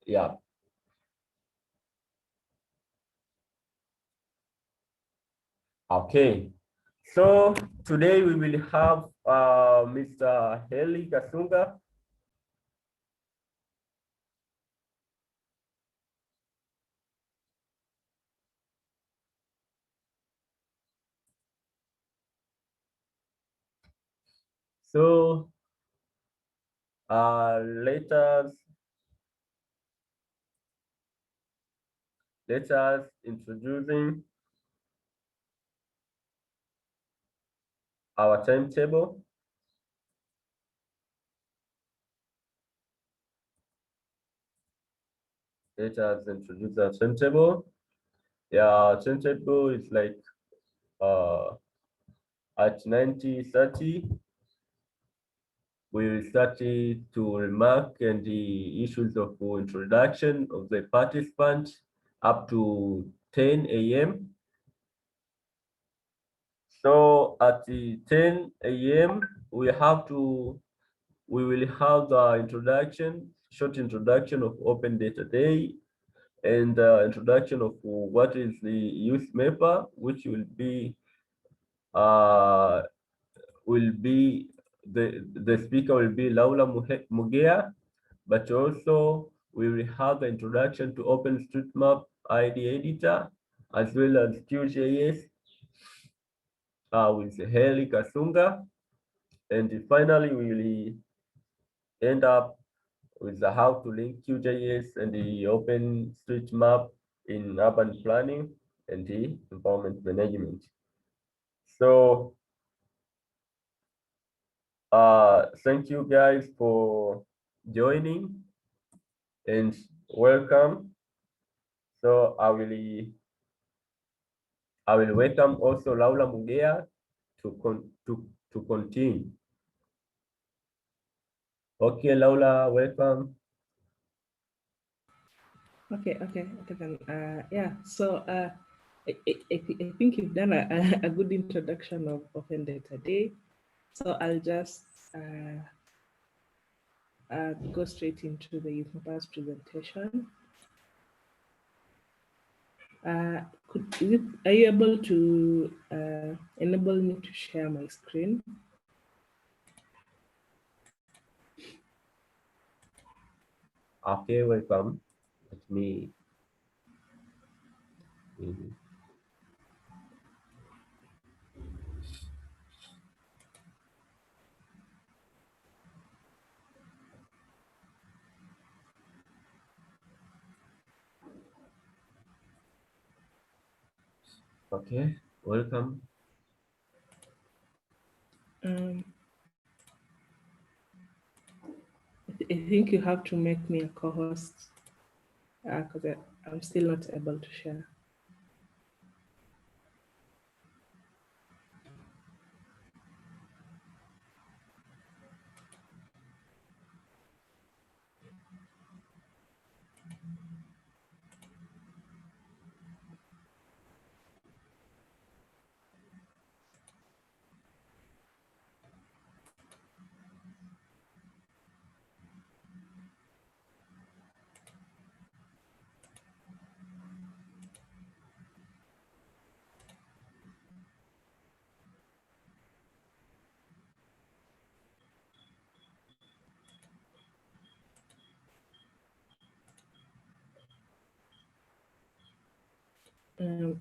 Yeah. Okay. So today we will have Mr. Heli Kasunga. So let us introducing our timetable. Let us introduce our timetable. Yeah, timetable is like at 90:30 we will start to remark and the issues of introduction of the participant up to 10 a.m. So at the 10 a.m. we will have the short introduction of OpenDataDay and introduction of what is the youth mapper, which uh, will be the speaker will be Laura Mugea, but also we will have the introduction to OpenStreetMap ID editor as well as Qgis with Heli Kasunga, and finally we will end up with the how to link QGIS and the OpenStreetMap in urban planning and the environment management. So thank you guys for joining and welcome. So I will welcome also Laura Mugea to continue. Okay, Laura, welcome. Okay, then, yeah, so I think you've done a good introduction of OpenDataDay. So I'll just go straight into the youth mappers presentation. Are you able to enable me to share my screen? Okay, welcome. Let me. Okay, welcome. I think you have to make me a co-host because I'm still not able to share.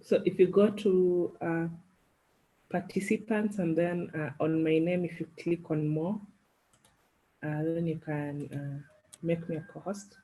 So if you go to participants and then on my name, if you click on more, then you can make me a co-host.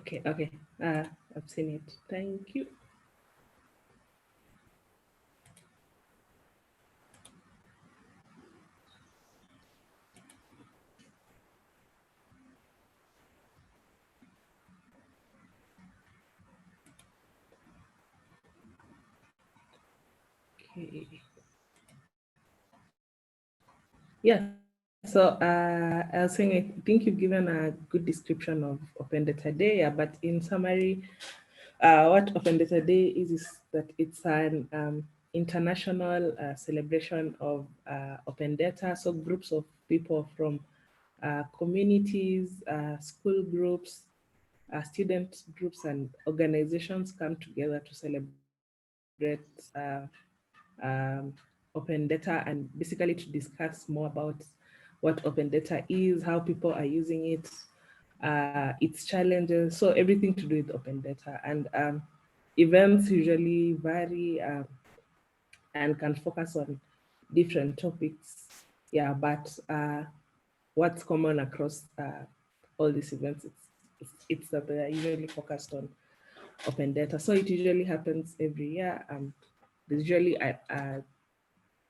Okay, I've seen it. Thank you. Okay. Yeah. So I was saying, I think you've given a good description of OpenDataDay, yeah, but in summary, what OpenDataDay is that it's an international celebration of open data. So groups of people from communities, school groups, student groups, and organizations come together to celebrate open data and basically to discuss more about what open data is, how people are using it, its challenges, so everything to do with open data. And events usually vary and can focus on different topics. Yeah, but what's common across all these events, it's that they are usually focused on open data. So it usually happens every year. There's usually a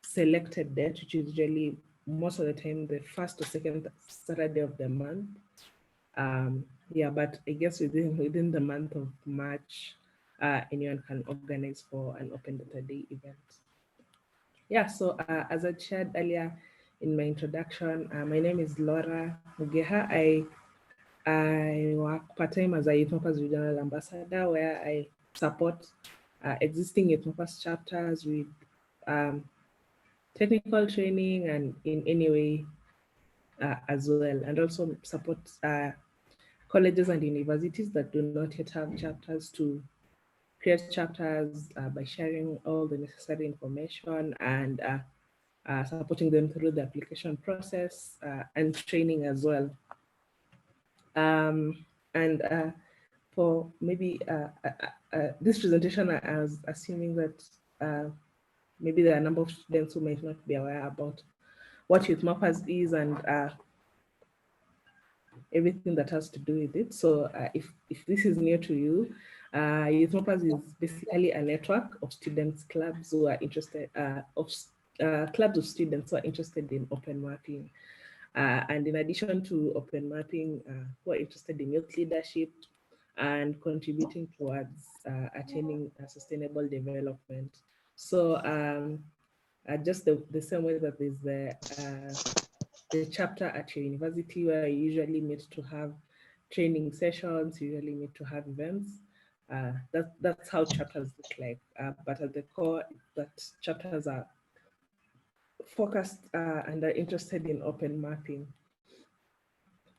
selected date, which is usually most of the time the first or second Saturday of the month. Yeah, but I guess within the month of March, anyone can organize for an Open Data Day event. Yeah, so as I shared earlier in my introduction, my name is Laura Mugeha. I work part-time as a Youth Mappers Regional Ambassador, where I support existing Youth Mappers chapters with technical training and in any way as well, and also support colleges and universities that do not yet have chapters to create chapters by sharing all the necessary information and supporting them through the application process and training as well. And for maybe this presentation, I was assuming that maybe there are a number of students who might not be aware about what Youth Mappers is and everything that has to do with it. So if this is new to you, Youth Mappers is basically a network of students clubs who are interested, clubs of students who are interested in open mapping. And in addition to open mapping, who are interested in youth leadership and contributing towards attaining sustainable development. So just the same way that there's the chapter at your university where you usually meet to have training sessions, you usually meet to have events. That's how chapters look like. But at the core, that chapters are focused and are interested in open mapping.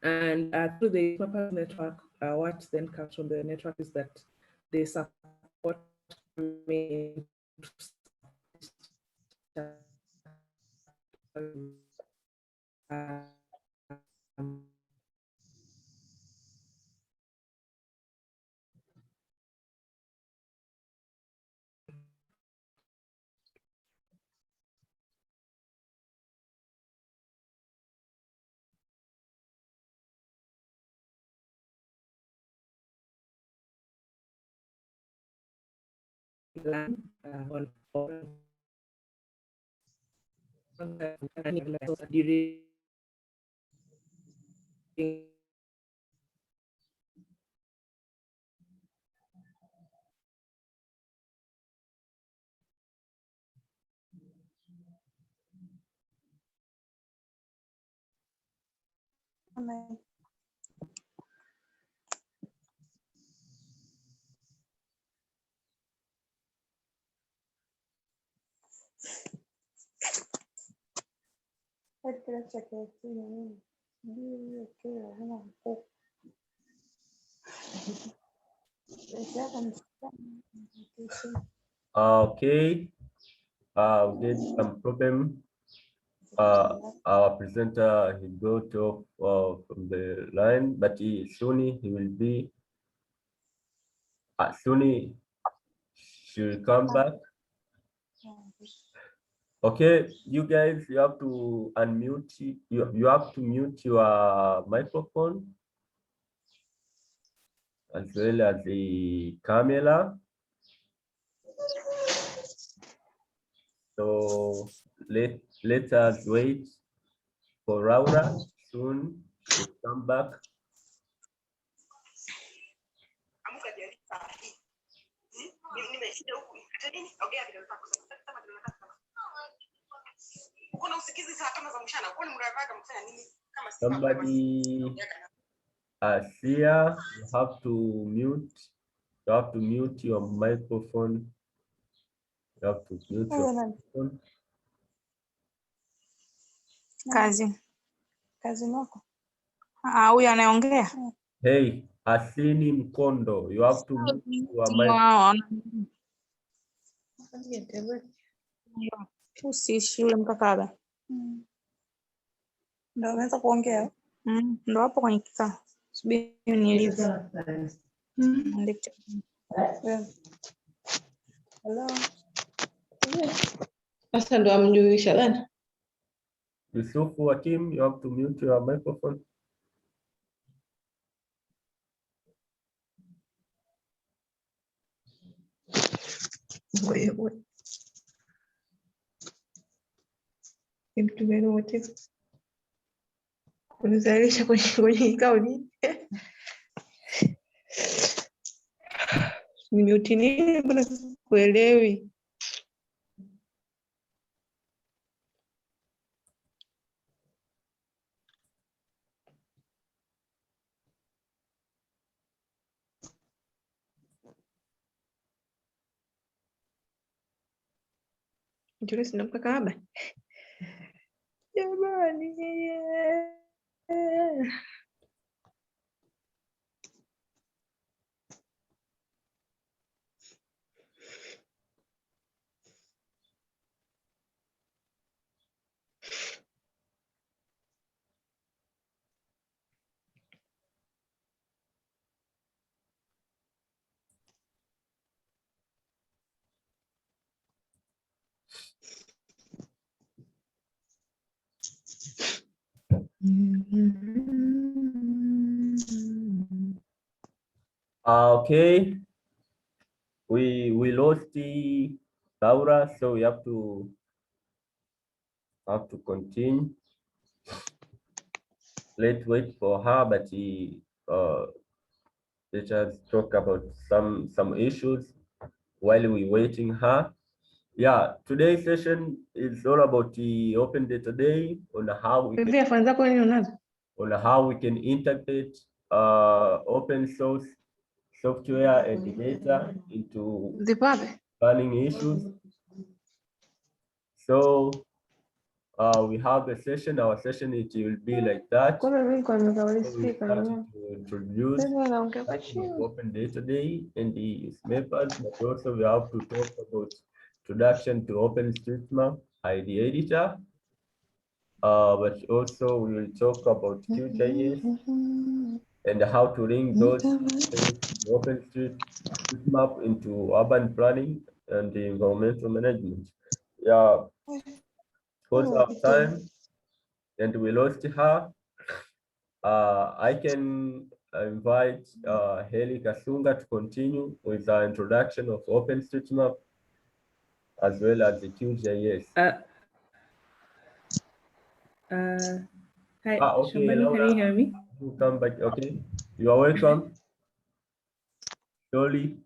And through the Mappers network, what then comes from the network is that they support me land on during Okay, we did some problem. Our presenter, he got off from the line, but soon he will be, soon she will come back. Okay, you guys, you have to unmute, you have to mute your microphone as well as the camera. So let us wait for Laura. Soon she'll come back. Somebody Asia, you have to mute your microphone. You have to mute your microphone. Kazi nako. Huyu anaongea. Hey, Asini Mkondo, you have to mute your microphone. Usiishi yule mkakaba. Ndio unaweza kuongea. Ndio hapo kwenye kikao. Subiri nilize. Hello. Sasa ndo amjulisha bana. Yusufu wa team, you have to mute your microphone. Wewe. Mtumeni wote. Kunizalisha kwenye kikao nini? Nimeuti nini bwana kuelewi. Julius ndo mkakaba. Jamani. Okay, we lost the Laura, so we have to continue. Let's wait for her, but let us talk about some issues while we waiting her. Yeah, today's session is all about the OpenDataDay on how we can integrate open source software and data into planning issues. So we have a session. Our session it will be like that. So we start to introduce OpenDataDay and the mappers, but also we have to talk about introduction to OpenStreetMap ID editor. But also we will talk about Qgis and how to link those OpenStreetMap into urban planning and the environmental management. Yeah, because of time and we lost her. I can invite Heli Kasunga to continue with the introduction of OpenStreetMap as well as the Qgis. Hi, okay, Laura, can you hear me? You come back. Okay, you are welcome. Dolly.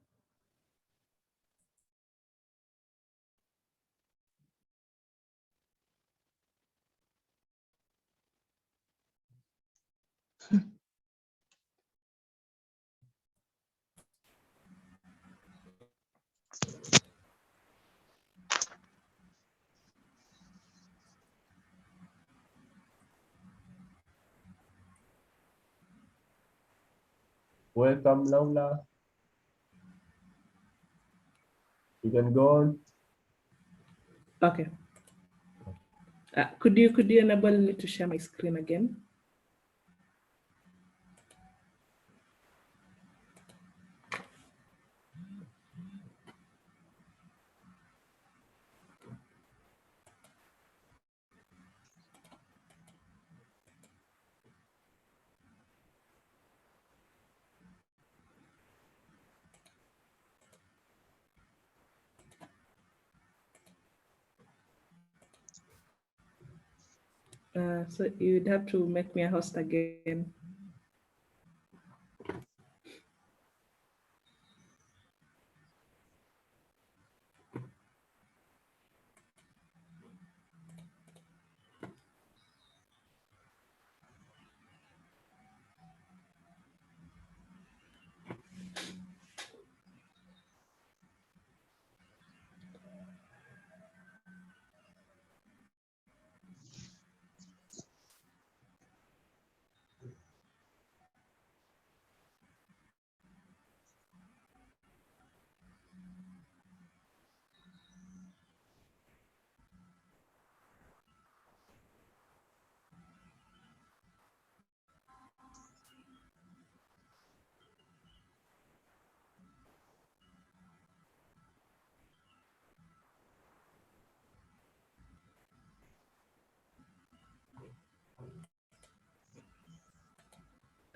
Welcome, Laura. You can go on. Okay. Could you enable me to share my screen again? So you'd have to make me a host again.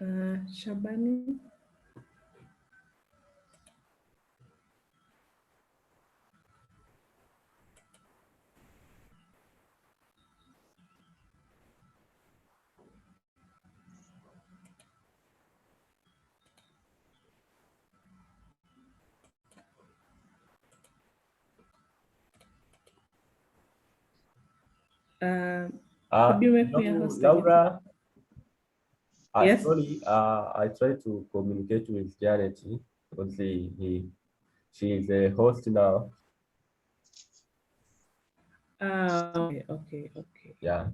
Shabani. Could you make me a host again? Laura, Yes. sorry, I tried to communicate with Janet because she is a host now. Okay. Yeah.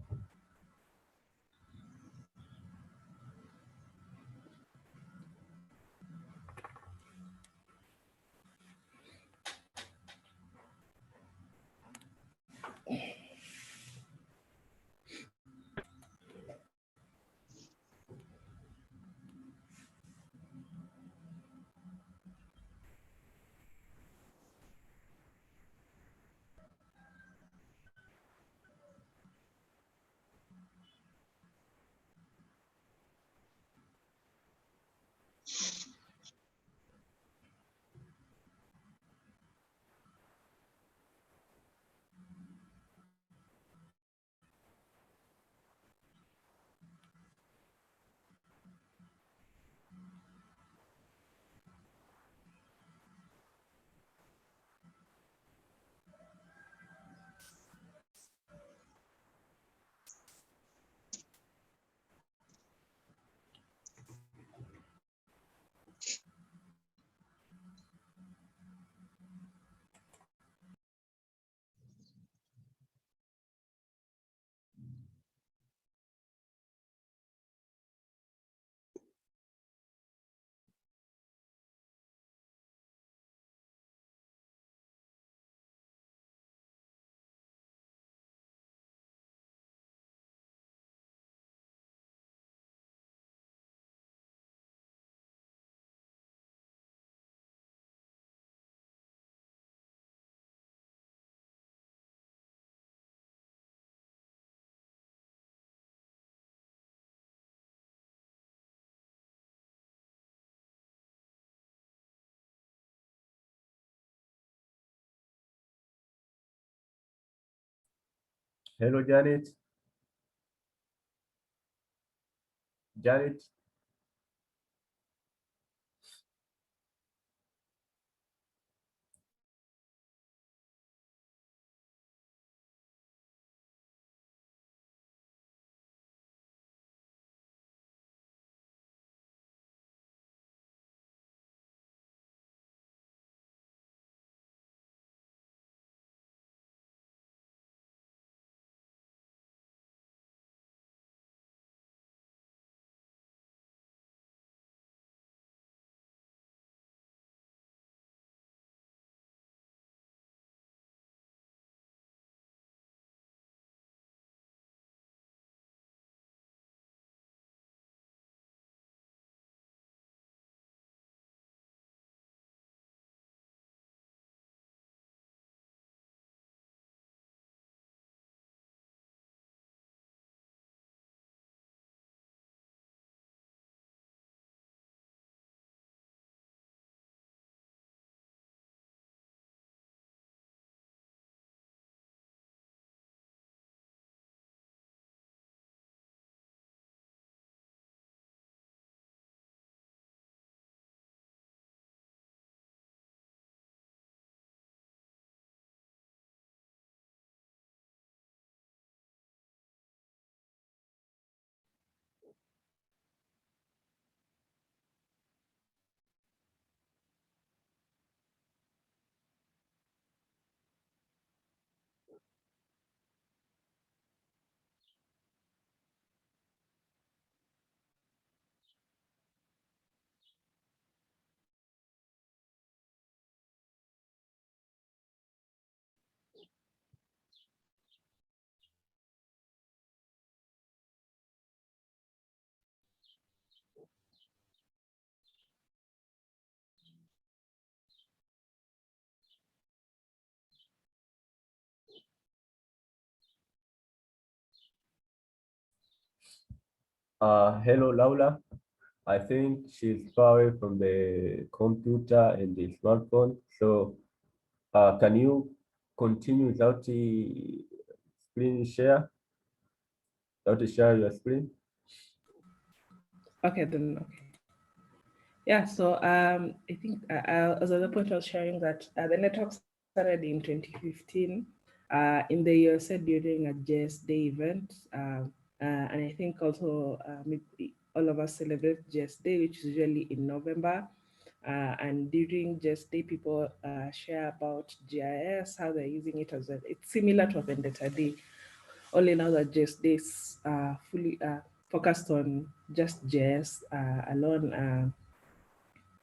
Hello, Janet. Janet. Hello, Laura. I think she's far away from the computer and the smartphone. So can you continue without the screen share? Without share your screen? Okay, then, okay. Yeah, so I think as at the point I was sharing that the network started in 2015 in the USA during a JS Day event. And I think also maybe all of us celebrate JS Day, which is usually in November. And during JS Day, people share about GIS, how they're using it as well. It's similar to OpenDataDay, only now that JS Day is fully focused on just JS alone.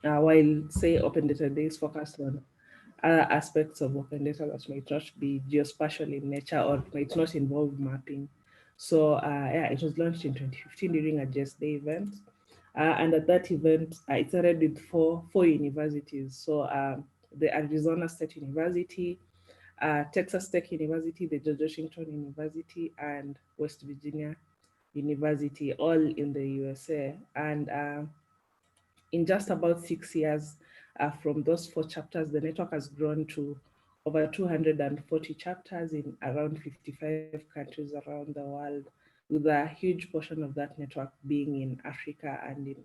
While say Open Data Day is focused on other aspects of open data that might not be geospatial in nature or might not involve mapping. So yeah, it was launched in 2015 during a Just Day event. And at that event, it started with four universities. So the Arizona State University, Texas Tech University, the George Washington University, and West Virginia University, all in the USA. And in just about 6 years from those four chapters, the network has grown to over 240 chapters in around 55 countries around the world, with a huge portion of that network being in Africa and in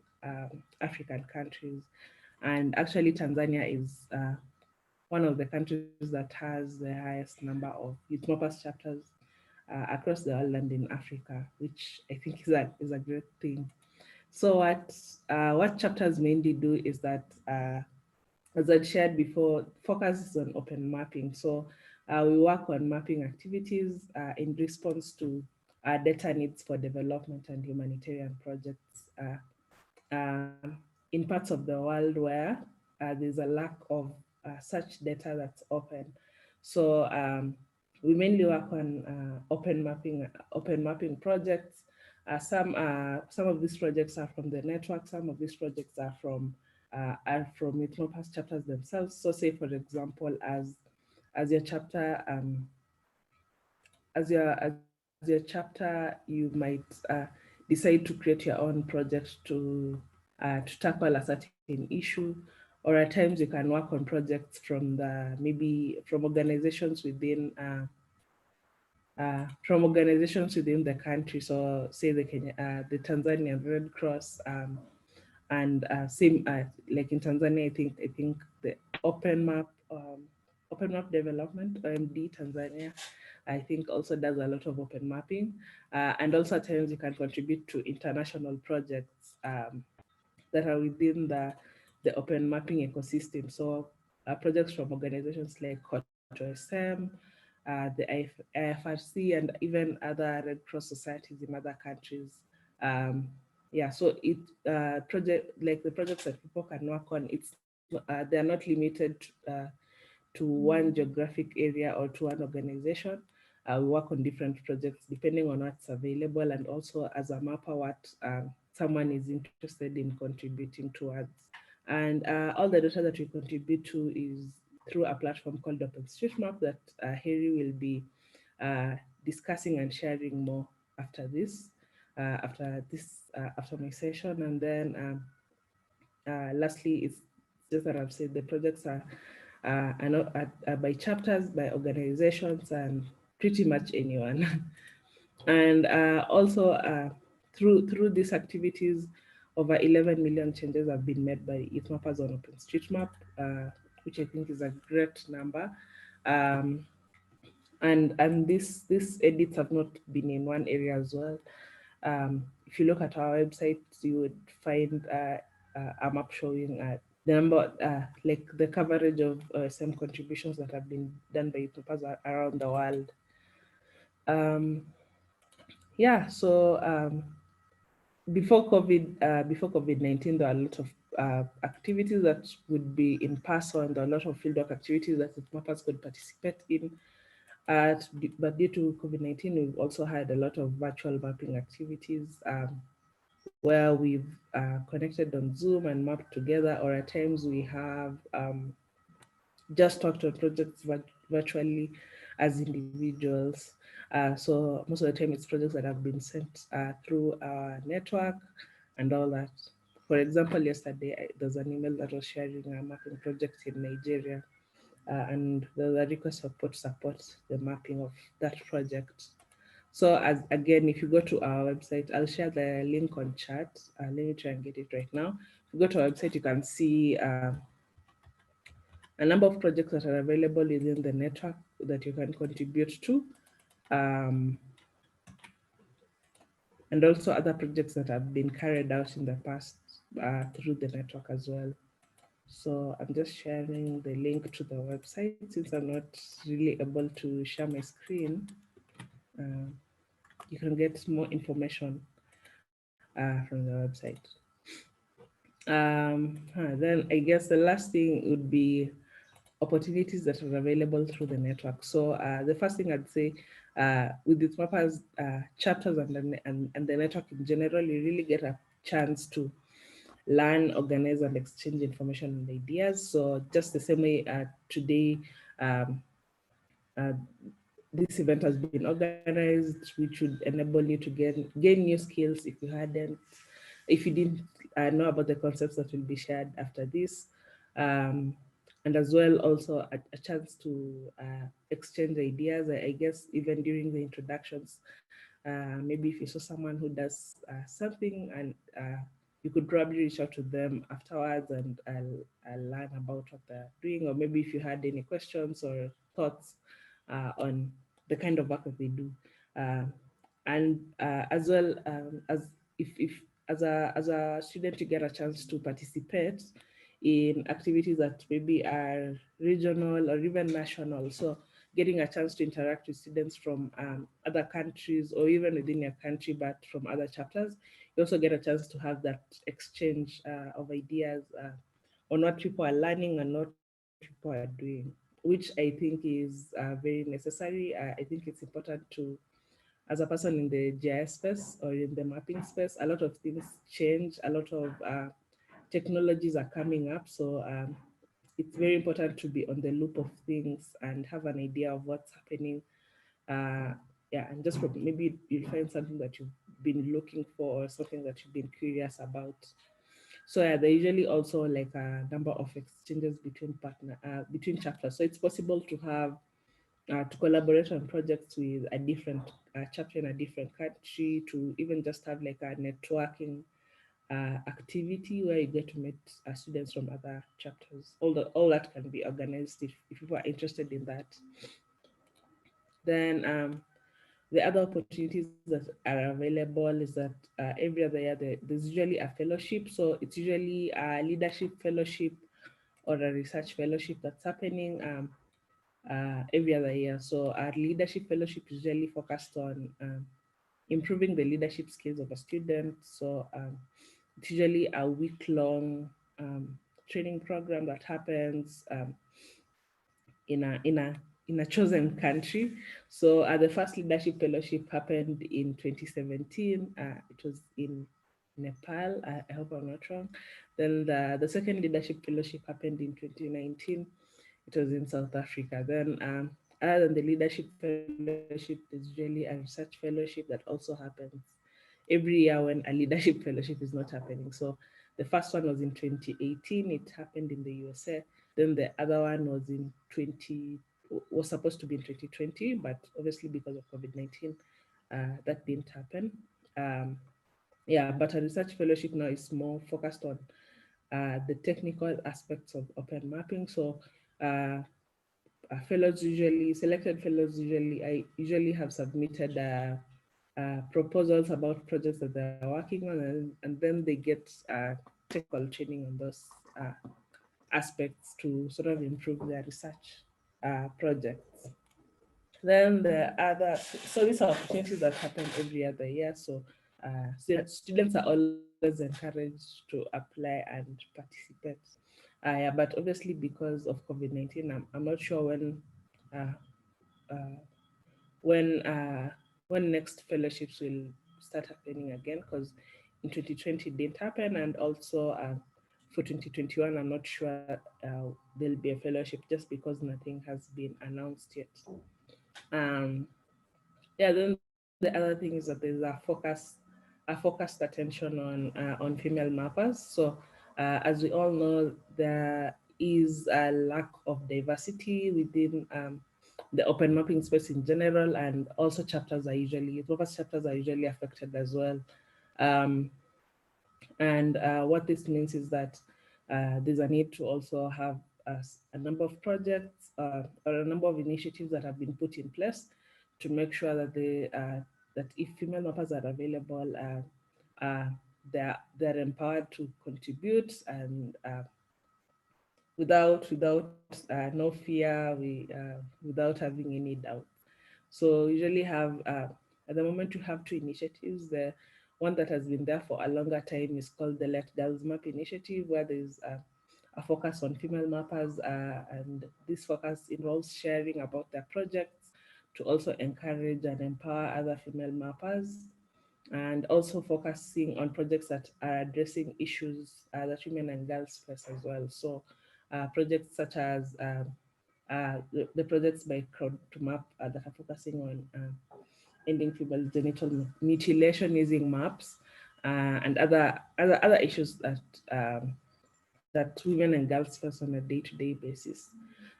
African countries. And actually, Tanzania is one of the countries that has the highest number of Youth chapters across the world and in Africa, which I think is a great thing. So what chapters mainly do is that, as I shared before, focus is on open mapping. So we work on mapping activities in response to data needs for development and humanitarian projects in parts of the world where there's a lack of such data that's open. So we mainly work on open mapping projects. Some of these projects are from the network. Some of these projects are from Past chapters themselves. So, say for example, as your chapter as your chapter, you might decide to create your own project to tackle a certain issue, or at times you can work on projects maybe from organizations within the country. So say the Tanzanian Red Cross, and same like in Tanzania, I think the Open Map Open Map Development, OMD Tanzania, I think also does a lot of open mapping, and also at times you can contribute to international projects that are within the open mapping ecosystem. So projects from organizations like COTO-SM, IFRC, and even other Red Cross societies in other countries. Yeah, so the projects that people can work on, they're not limited to one geographic area or to one organization. We work on different projects depending on what's available, and also as a mapper, what someone is interested in contributing towards. And all the data that we contribute to is through a platform called OpenStreetMap that Harry will be discussing and sharing more after after my session. And then lastly, it's just that I've said the projects are by chapters, by organizations, and pretty much anyone. And also through these activities, over 11 million changes have been made by youth mappers on OpenStreetMap, which I think is a great number. And these edits have not been in one area as well. If you look at our website, you would find a map showing the number, like the coverage of some contributions that have been done by youth mappers around the world. Yeah, so before COVID-19, there are a lot of activities that would be in person. There are a lot of fieldwork activities that the mappers could participate in. But due to COVID-19, we've also had a lot of virtual mapping activities where we've connected on Zoom and mapped together, or at times we have just talked on projects virtually as individuals. So most of the time it's projects that have been sent through our network and all that. For example, yesterday there's an email that was sharing a mapping project in Nigeria, and there's a request for to support the mapping of that project. So as again, if you go to our website, I'll share the link on chat. Let me try and get it right now. If you go to our website, you can see a number of projects that are available within the network that you can contribute to. And also other projects that have been carried out in the past through the network as well. So I'm just sharing the link to the website since I'm not really able to share my screen. You can get more information from the website. Then I guess the last thing would be opportunities that are available through the network. So the first thing I'd say with the mappers chapters and the network in general, you really get a chance to learn, organize, and exchange information and ideas. So just the same way today, this event has been organized, which would enable you to gain new skills if you didn't know about the concepts that will be shared after this. And as well, also a chance to exchange ideas, I guess, even during the introductions. Maybe if you saw someone who does something and you could probably reach out to them afterwards and I'll learn about what they're doing, or maybe if you had any questions or thoughts on the kind of work that they do. And as well as if as a student you get a chance to participate in activities that maybe are regional or even national. So getting a chance to interact with students from other countries or even within your country, but from other chapters, you also get a chance to have that exchange of ideas on what people are learning and what people are doing, which I think is very necessary. I think it's important to, as a person in the GIS space or in the mapping space, a lot of things change, a lot of technologies are coming up. So it's very important to be on the loop of things and have an idea of what's happening. Yeah, and just maybe you'll find something that you've been looking for or something that you've been curious about. So yeah, there usually also like a number of exchanges between chapters. So it's possible to have to collaborate on projects with a different chapter in a different country, to even just have like a networking activity where you get to meet students from other chapters. All that can be organized if people are interested in that. Then the other opportunities that are available is that every other year there's usually a fellowship. So it's usually a leadership fellowship or a research fellowship that's happening every other year. So our leadership fellowship is usually focused on improving the leadership skills of a student. So it's usually a week-long training program that happens in a chosen country. So the first leadership fellowship happened in 2017. It was in Nepal. I hope I'm not wrong. Then the second leadership fellowship happened in 2019. It was in South Africa. Then other than the leadership fellowship, there's usually a research fellowship that also happens every year when a leadership fellowship is not happening. So the first one was in 2018. It happened in the USA. Then the other one was supposed to be in 2020, but obviously because of COVID-19, that didn't happen. Yeah, but a research fellowship now is more focused on the technical aspects of open mapping. So selected fellows I usually have submitted proposals about projects that they're working on, and then they get technical training on those aspects to sort of improve their research projects. Then so these are opportunities that happen every other year. So students are always encouraged to apply and participate. Yeah, but obviously because of COVID-19, I'm not sure uh, uh, when next fellowships will start happening again, because in 2020 it didn't happen, and also for 2021 I'm not sure there'll be a fellowship just because nothing has been announced yet. Yeah, then the other thing is that there's a focus a focused attention on female mappers. So as we all know, there is a lack of diversity within the open mapping space in general, and also focus chapters are usually affected as well. And what this means is that there's a need to also have a number of projects or a number of initiatives that have been put in place to make sure that that if female mappers are available, they're empowered to contribute, and without no fear, without having any doubt. So usually have at the moment we have two initiatives. The one that has been there for a longer time is called the Let Girls Map initiative, where there's a focus on female mappers, and this focus involves sharing about their projects to also encourage and empower other female mappers, and also focusing on projects that are addressing issues that women and girls face as well. So projects such as the projects by Crowd to Map that are focusing on ending female genital mutilation using maps, and other issues that women and girls face on a day-to-day basis.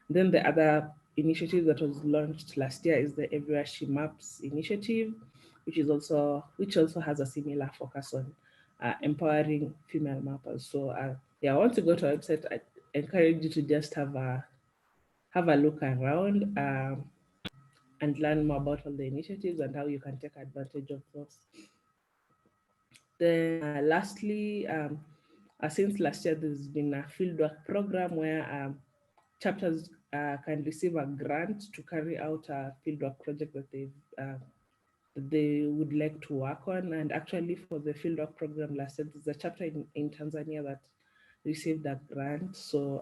Then the other initiative that was launched last year is the Everywhere She Maps initiative, which also has a similar focus on empowering female mappers. So yeah, I want to go to our website. I encourage you to just have a look around and learn more about all the initiatives and how you can take advantage of those. Then lastly, since last year, there's been a fieldwork program where chapters can receive a grant to carry out a fieldwork project that they would like to work on. And actually for the fieldwork program last year, there's a chapter in Tanzania that received a grant. So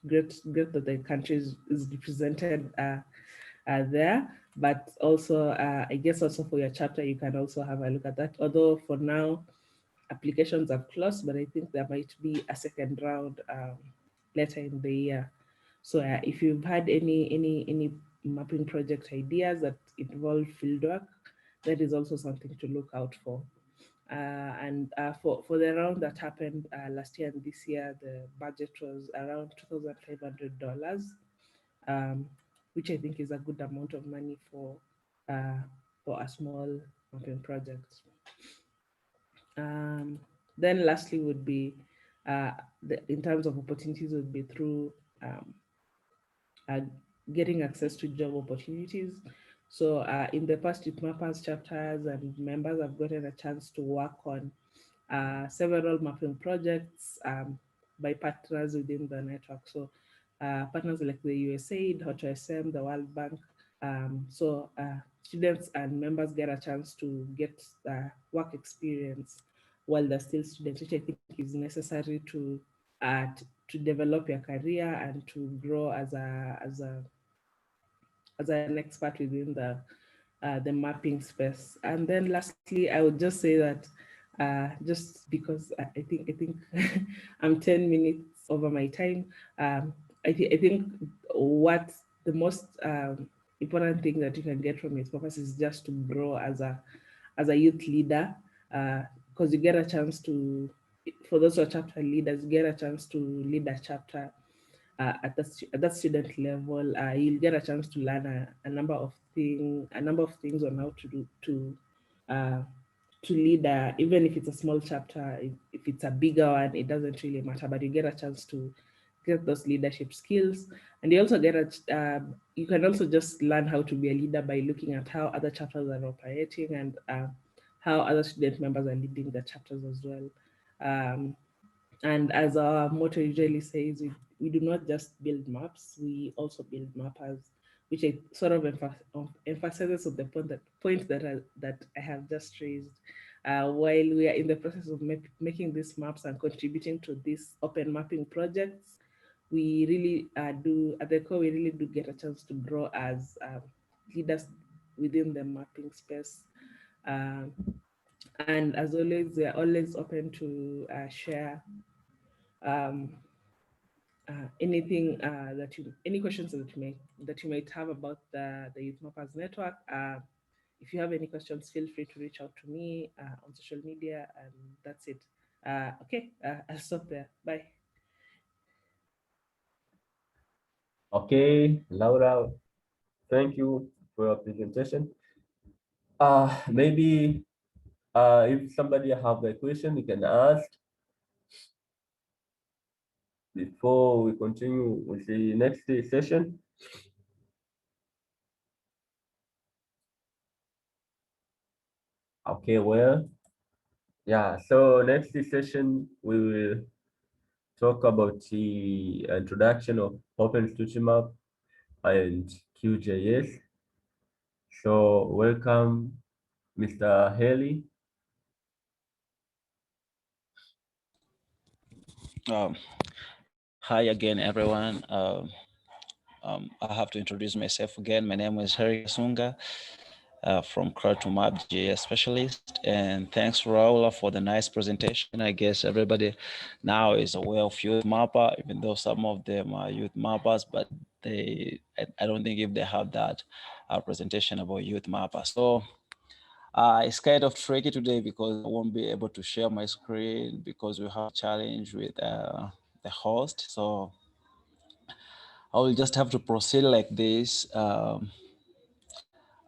great that the country is represented there. But also, I guess also for your chapter, you can also have a look at that. Although for now, applications have closed, but I think there might be a second round later in the year. So if you've had any mapping project ideas that involve fieldwork, that is also something to look out for. And for the round that happened last year and this year, the budget was around $2,500, which I think is a good amount of money for a small mapping project. Then lastly would be, in terms of opportunities, would be through getting access to job opportunities. So in the past, with mappers chapters and members have gotten a chance to work on several mapping projects by partners within the network. So partners like the USAID, HOTOSM, the World Bank. So students and members get a chance to get work experience while they're still students, which I think is necessary to develop your career and to grow as an expert within the mapping space. And then lastly, I would just say that just because I think I'm 10 minutes over my time, I think what the most important thing that you can get from its purpose is just to grow as a youth leader, because you get a chance to, for those who are chapter leaders, you get a chance to lead a chapter at that student level. You'll get a chance to learn a number of things on how to lead, even if it's a small chapter. If it's a bigger one, it doesn't really matter, but you get a chance to get those leadership skills. And you also you can also just learn how to be a leader by looking at how other chapters are operating and how other student members are leading the chapters as well. And as our motto usually says, we do not just build maps, we also build mappers, which I sort of emphasizes on the point that I have just raised. While we are in the process of making these maps and contributing to these open mapping projects, we really do, at the core, we really do get a chance to grow as leaders within the mapping space. And as always, we are always open to share anything any questions that you might have about the Youth Mappers Network. If you have any questions, feel free to reach out to me on social media, and that's it. Okay, I'll stop there. Bye. Okay, Laura, thank you for your presentation. Maybe if somebody have a question, you can ask before we continue with the next session. Okay, well, yeah, so next session we will talk about the introduction of OpenStreetMap and QGIS. So welcome, Mr. Haley. Hi again, everyone. I have to introduce myself again. My name is Harry Kasunga from Map GIS Specialist. And thanks, Raula, for the nice presentation. I guess everybody now is aware of Youth Mapper, even though some of them are Youth Mappers, but I don't think if they have that presentation about Youth Mapper. So it's kind of tricky today because I won't be able to share my screen because we have a challenge with the host. So I will just have to proceed like this.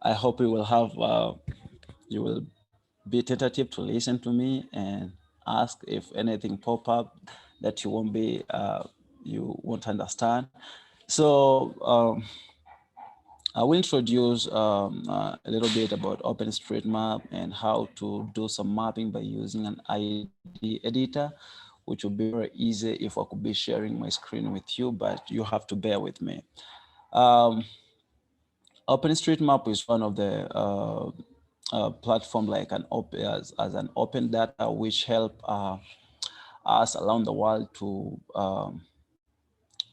I hope you will have, you will be tentative to listen to me and ask if anything pop up that you won't be, you won't understand. So I will introduce a little bit about OpenStreetMap and how to do some mapping by using an IRDP editor, which will be very easy if I could be sharing my screen with you, but you have to bear with me. OpenStreetMap is one of the platform like as an open data which help us around the world to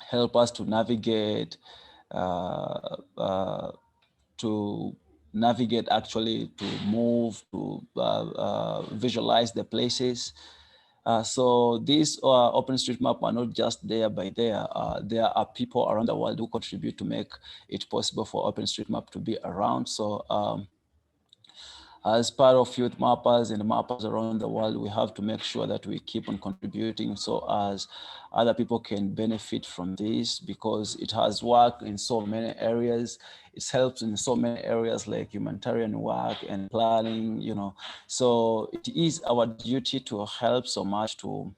help us to navigate actually to move to visualize the places. So these OpenStreetMap are not just there by there. There are people around the world who contribute to make it possible for OpenStreetMap to be around. So as part of youth mappers and mappers around the world, we have to make sure that we keep on contributing so as other people can benefit from this, because it has worked in so many areas. It's helped in so many areas like humanitarian work and planning, you know. So it is our duty to help so much to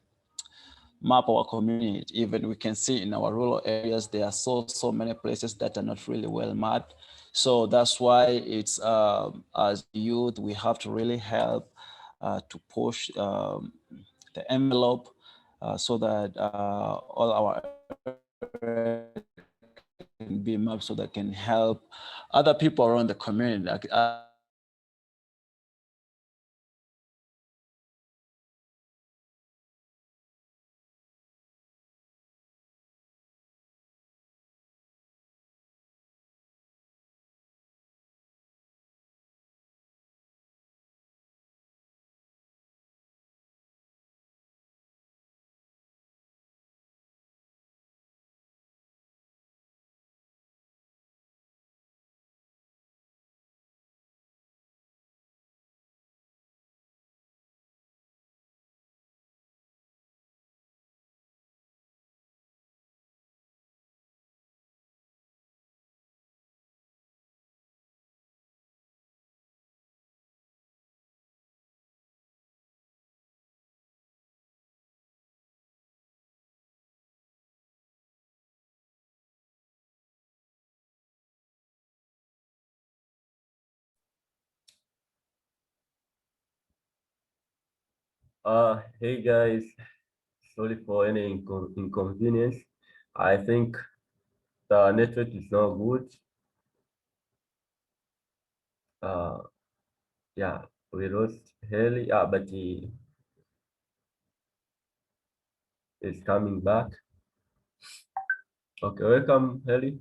map our community. Even we can see in our rural areas, there are so many places that are not really well mapped. So that's why it's as youth, we have to really help to push the envelope so that all our can be mapped so that can help other people around the community. Hey guys, sorry for any inconvenience. I think the network is not good. Uh, yeah, we lost Haley, but he is coming back. Okay, welcome, Haley.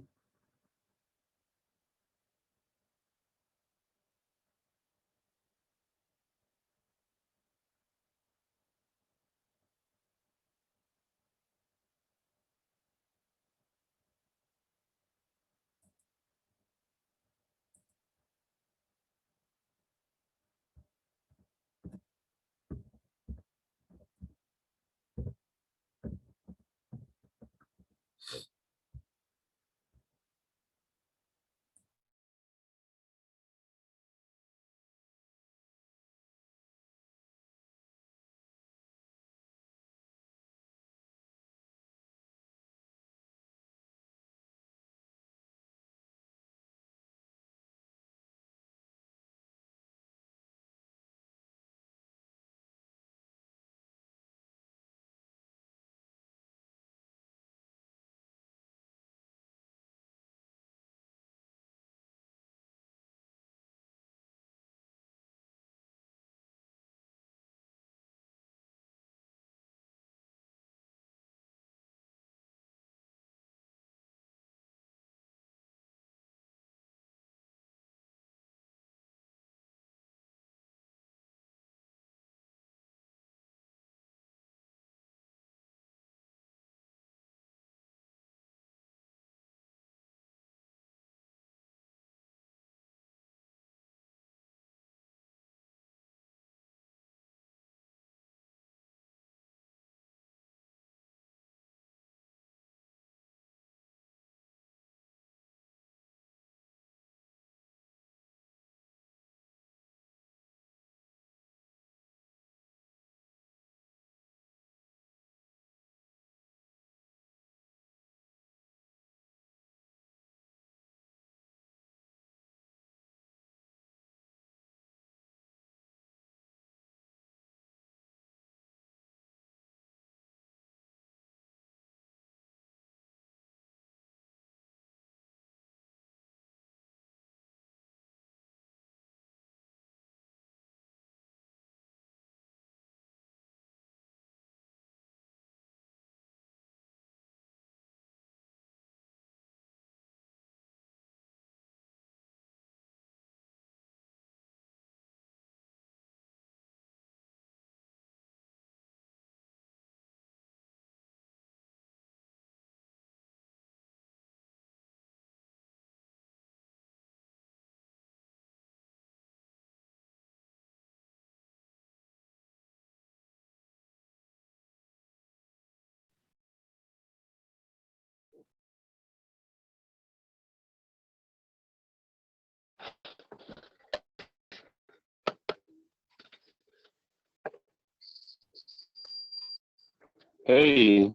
Hey,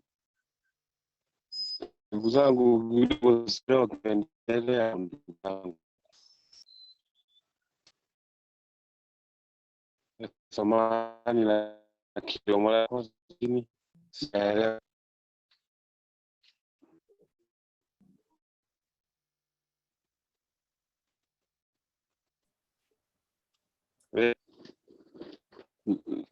ndugu zangu, leo tunaendelea ndugu zangu. Samahani na kidomo lako chini, sijaelewa.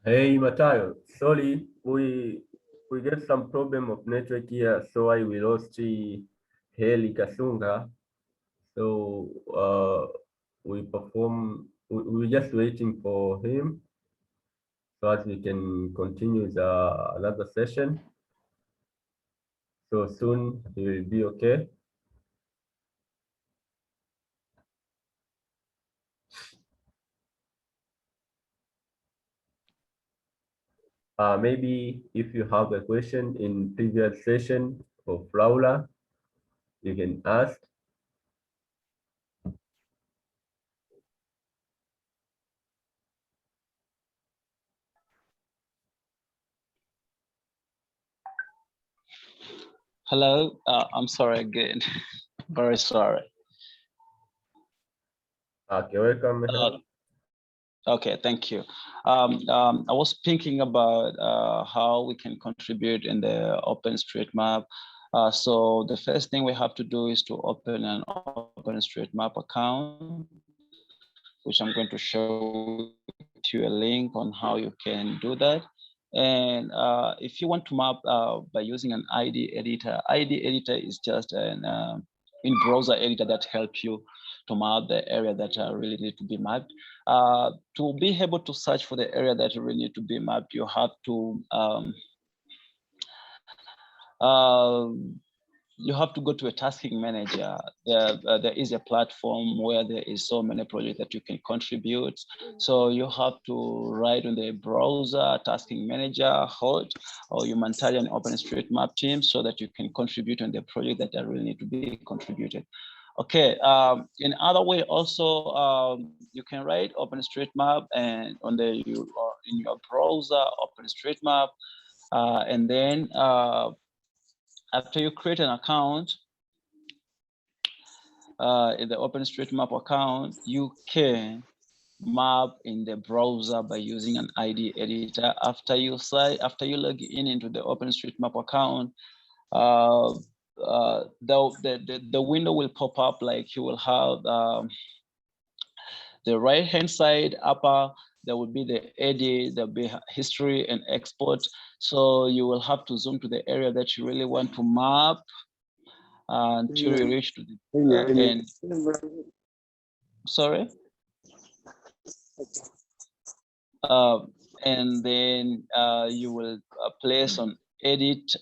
Hey, Matayo, sorry, we get some problem of network here, so I we lost Heli Kasunga. So we're just waiting for him so as we can continue the another session. So soon he will be okay. Maybe if you have a question in previous session of Laura, you can ask. Hello, I'm sorry again. Very sorry. Okay, welcome. Okay, thank you. I was thinking about how we can contribute in the OpenStreetMap. So the first thing we have to do is to open an OpenStreetMap account, which I'm going to show you a link on how you can do that. And if you want to map by using an ID editor is just an in-browser editor that helps you to map the area that really need to be mapped. To be able to search for the area that really need to be mapped, you have to go to a tasking manager. There is a platform where there is so many projects that you can contribute. So you have to write on the browser, tasking manager, HOT, or humanitarian OpenStreetMap team so that you can contribute on the project that really need to be contributed. Okay, in other way also, you can write OpenStreetMap and in your browser, OpenStreetMap, and then after you create an account, in the OpenStreetMap account, you can map in the browser by using an ID editor. After you log in into the OpenStreetMap account, the window will pop up. Like you will have the right-hand side upper, there will be the edit, there'll be history and export. So you will have to zoom to the area that you really want to map until you reach to the end. Sorry. And then you will place on edit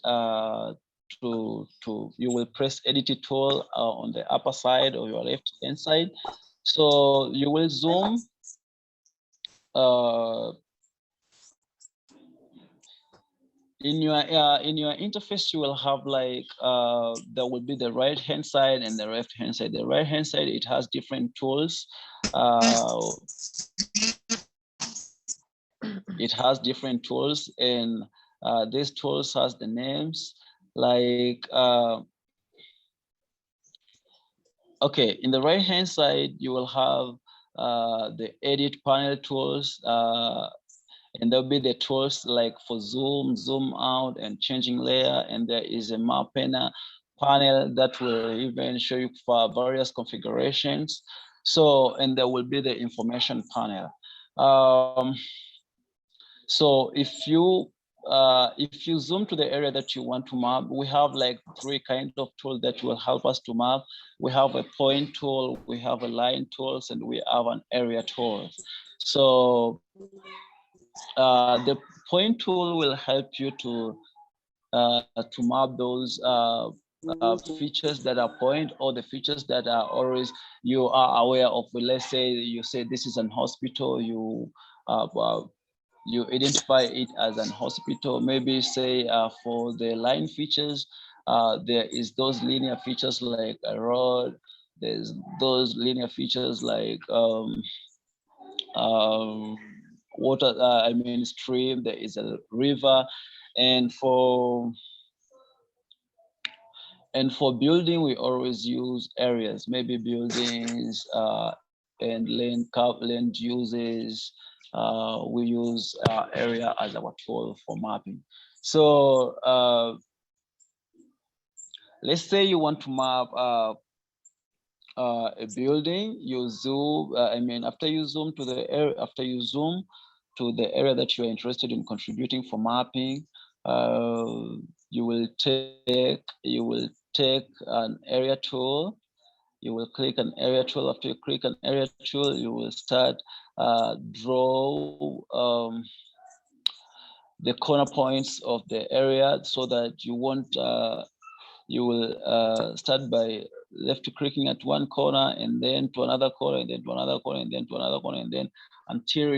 you will press edit tool on the upper side or your left hand side. So you will zoom in your interface. You will have like there will be the right hand side and the left hand side. The right hand side, it has different tools. It has different tools, and these tools has the names like okay, in the right hand side you will have the edit panel tools, and there'll be the tools like for zoom out and changing layer, and there is a map panel that will even show you for various configurations. So, and there will be the information panel. So if you zoom to the area that you want to map, we have like 3 kinds of tools that will help us to map. We have a point tool, we have a line tools, and we have an area tool. So the point tool will help you to map those features that are point, or the features that are always you are aware of. Let's say you say this is an hospital, you identify it as an hospital. Maybe say for the line features, there is those linear features like a road. There's those linear features like water, I mean stream. There is a river, And for building, we always use areas, maybe buildings and land uses. We use area as our tool for mapping. So let's say you want to map a building. You zoom. After you zoom to the area, that you are interested in contributing for mapping, you will take an area tool. You will click an area tool. After you click an area tool, you will start draw the corner points of the area, so that you won't. You will start by left clicking at one corner, and then to another corner, and then to another corner, and then to another corner, and then until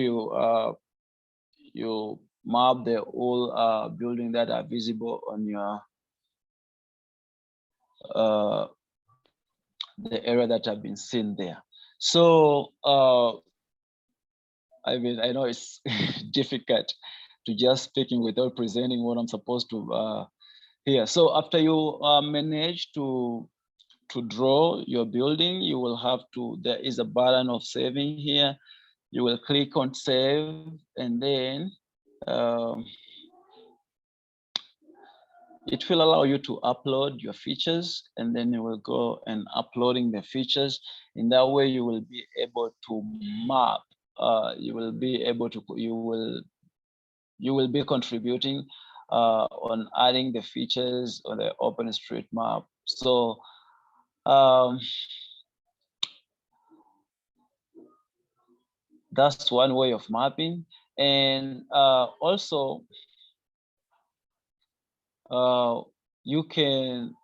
you map the whole building that are visible on your the area that have been seen there. So I know it's difficult to just speaking without presenting what I'm supposed to here. So after you manage to draw your building, you will have to, there is a button of saving here. You will click on save, and then it will allow you to upload your features, and then you will go and uploading the features. In that way, you will be able to map. You will be able to, you will be contributing on adding the features on the OpenStreetMap. So that's one way of mapping. And also, you can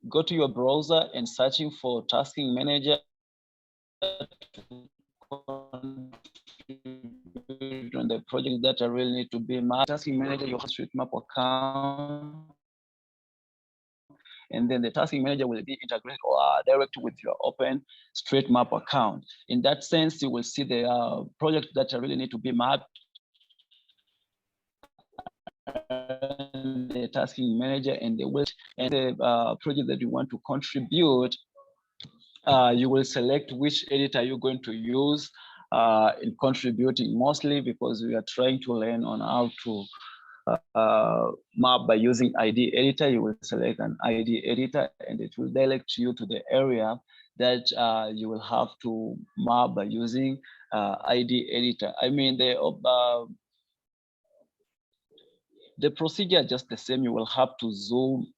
go to your browser and searching for Tasking Manager on the project that I really need to be mapped. Tasking Manager, you have OpenStreetMap account, and then the Tasking Manager will be integrated or direct with your OpenStreetMap account. In that sense, you will see the project that I really need to be mapped. The Tasking Manager and the project that you want to contribute. You will select which editor you're going to use in contributing, mostly because we are trying to learn on how to map by using ID editor. You will select an ID editor, and it will direct you to the area that you will have to map by using ID editor. I mean, the procedure is just the same. You will have to zoom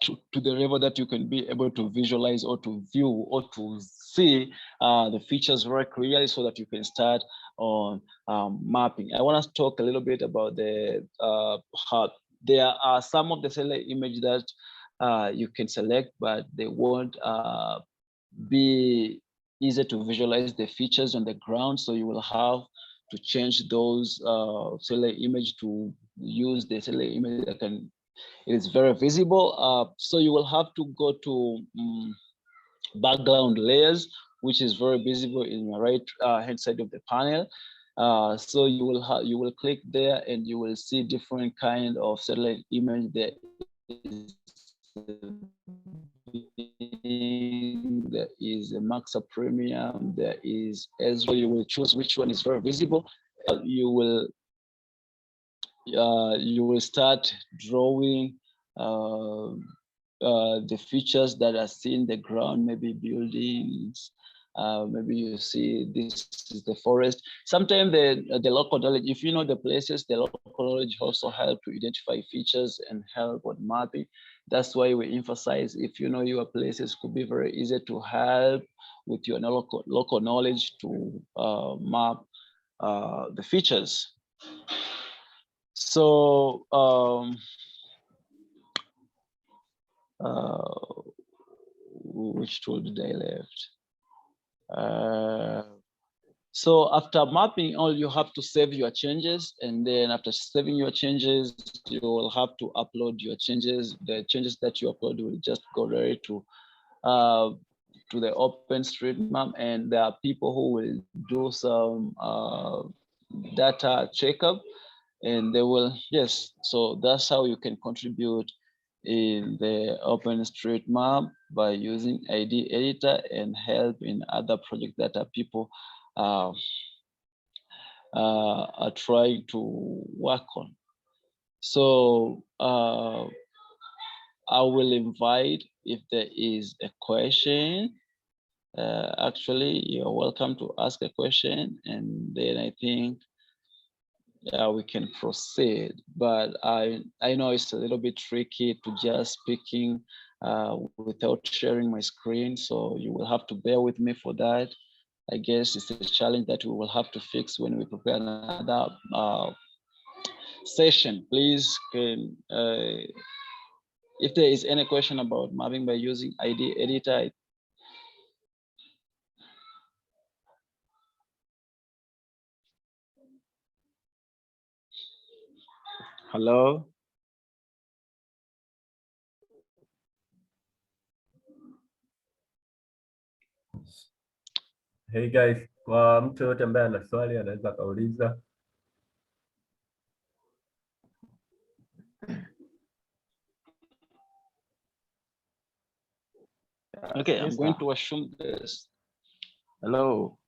to the level that you can be able to visualize or to view or to see the features very clearly, so that you can start on mapping. I want to talk a little bit about the how there are some of the satellite image that you can select, but they won't be easy to visualize the features on the ground. So you will have to change those satellite image to use the satellite image that can, it is very visible. So you will have to go to background layers, which is very visible in the right hand side of the panel. So you will click there, and you will see different kind of satellite image. There is a Maxa Premium, there is Ezra. You will choose which one is very visible. You will start drawing the features that are seen the ground, maybe buildings. Maybe you see this is the forest. Sometimes the local knowledge, if you know the places, the local knowledge also help to identify features and help with mapping. That's why we emphasize, if you know your places, could be very easy to help with your local knowledge to map the features. So which tool did I left? So after mapping, all you have to save your changes, and then after saving your changes, you will have to upload your changes. The changes that you upload will just go right to the OpenStreetMap, and there are people who will do some data checkup, and they will, yes. So that's how you can contribute in the OpenStreetMap by using ID editor and help in other projects that are people are trying to work on. So I will invite if there is a question. Actually, you're welcome to ask a question, and then I think we can proceed. But I know it's a little bit tricky to just speaking without sharing my screen, so you will have to bear with me for that. I guess it's a challenge that we will have to fix when we prepare another session. Please, can if there is any question about mapping by using ID editor. Hello. Hey guys, kwa mtu yote ambaye ana swali anaweza akauliza. Okay, I'm going to assume this. Hello.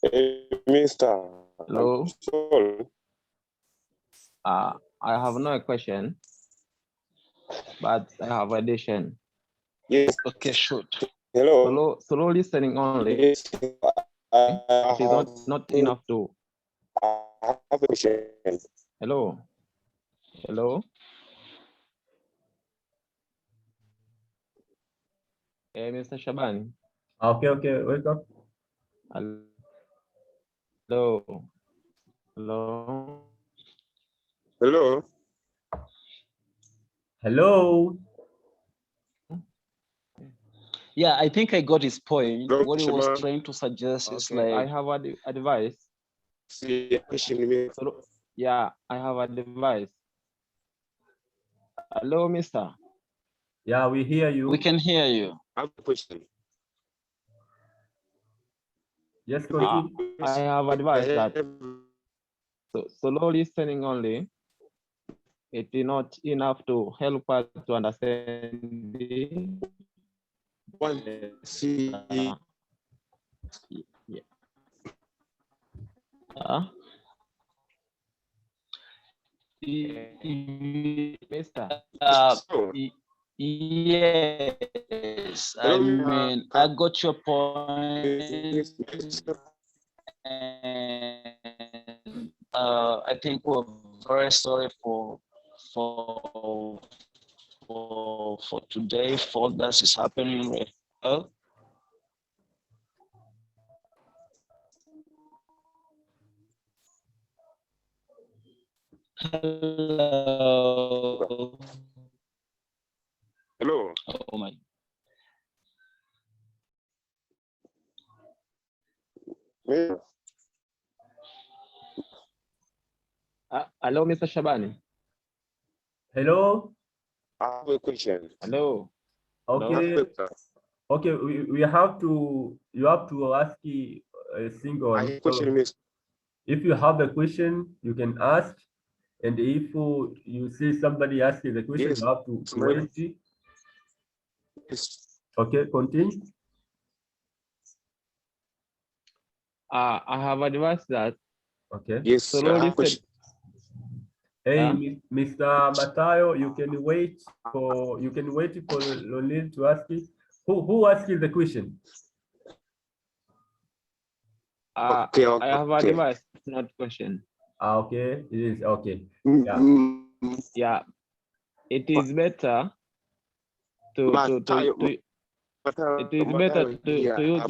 Hey, Mr. Hello. Sorry. I have no question, but I have addition. Yes. Okay, shoot. Hello. Solo listening only. Yes. It is not enough to. I have a question. Hello. Hello. Hey, Mr. Shaban. Okay, wake up. Hello. Hello. Hello. Hello. Yeah, I think I got his point. Hello, What he was Shaban. trying to suggest is Okay, I like, have a advice. See, question me. Yeah, I have a device. Hello, Mister. Yeah, we hear you. we can hear you. I have a question. Yes, continue. I have advice that solo listening only, it is not enough to help us to understand the One, see, Mister. Yes, I mean, I got your point. And I think we're very sorry for today, for that is happening right now. Hello. Hello. Oh my. Yeah. Hello, Mr. Shabani. Hello. I have a question. Hello. Okay. Okay, we have to, you have to ask a single. I have a question, Miss. If you have a question, you can ask. And if you see somebody asking the question, Yes, you have to wait. Yes. Okay, continue. I have advised that. Okay. Yes. Solo listen. Hey, Mr. Matayo, you can wait for Lonil to ask it. Who asked the question? Okay. I have a device, not question. Okay, it is okay. Yeah. Yeah, it is better to use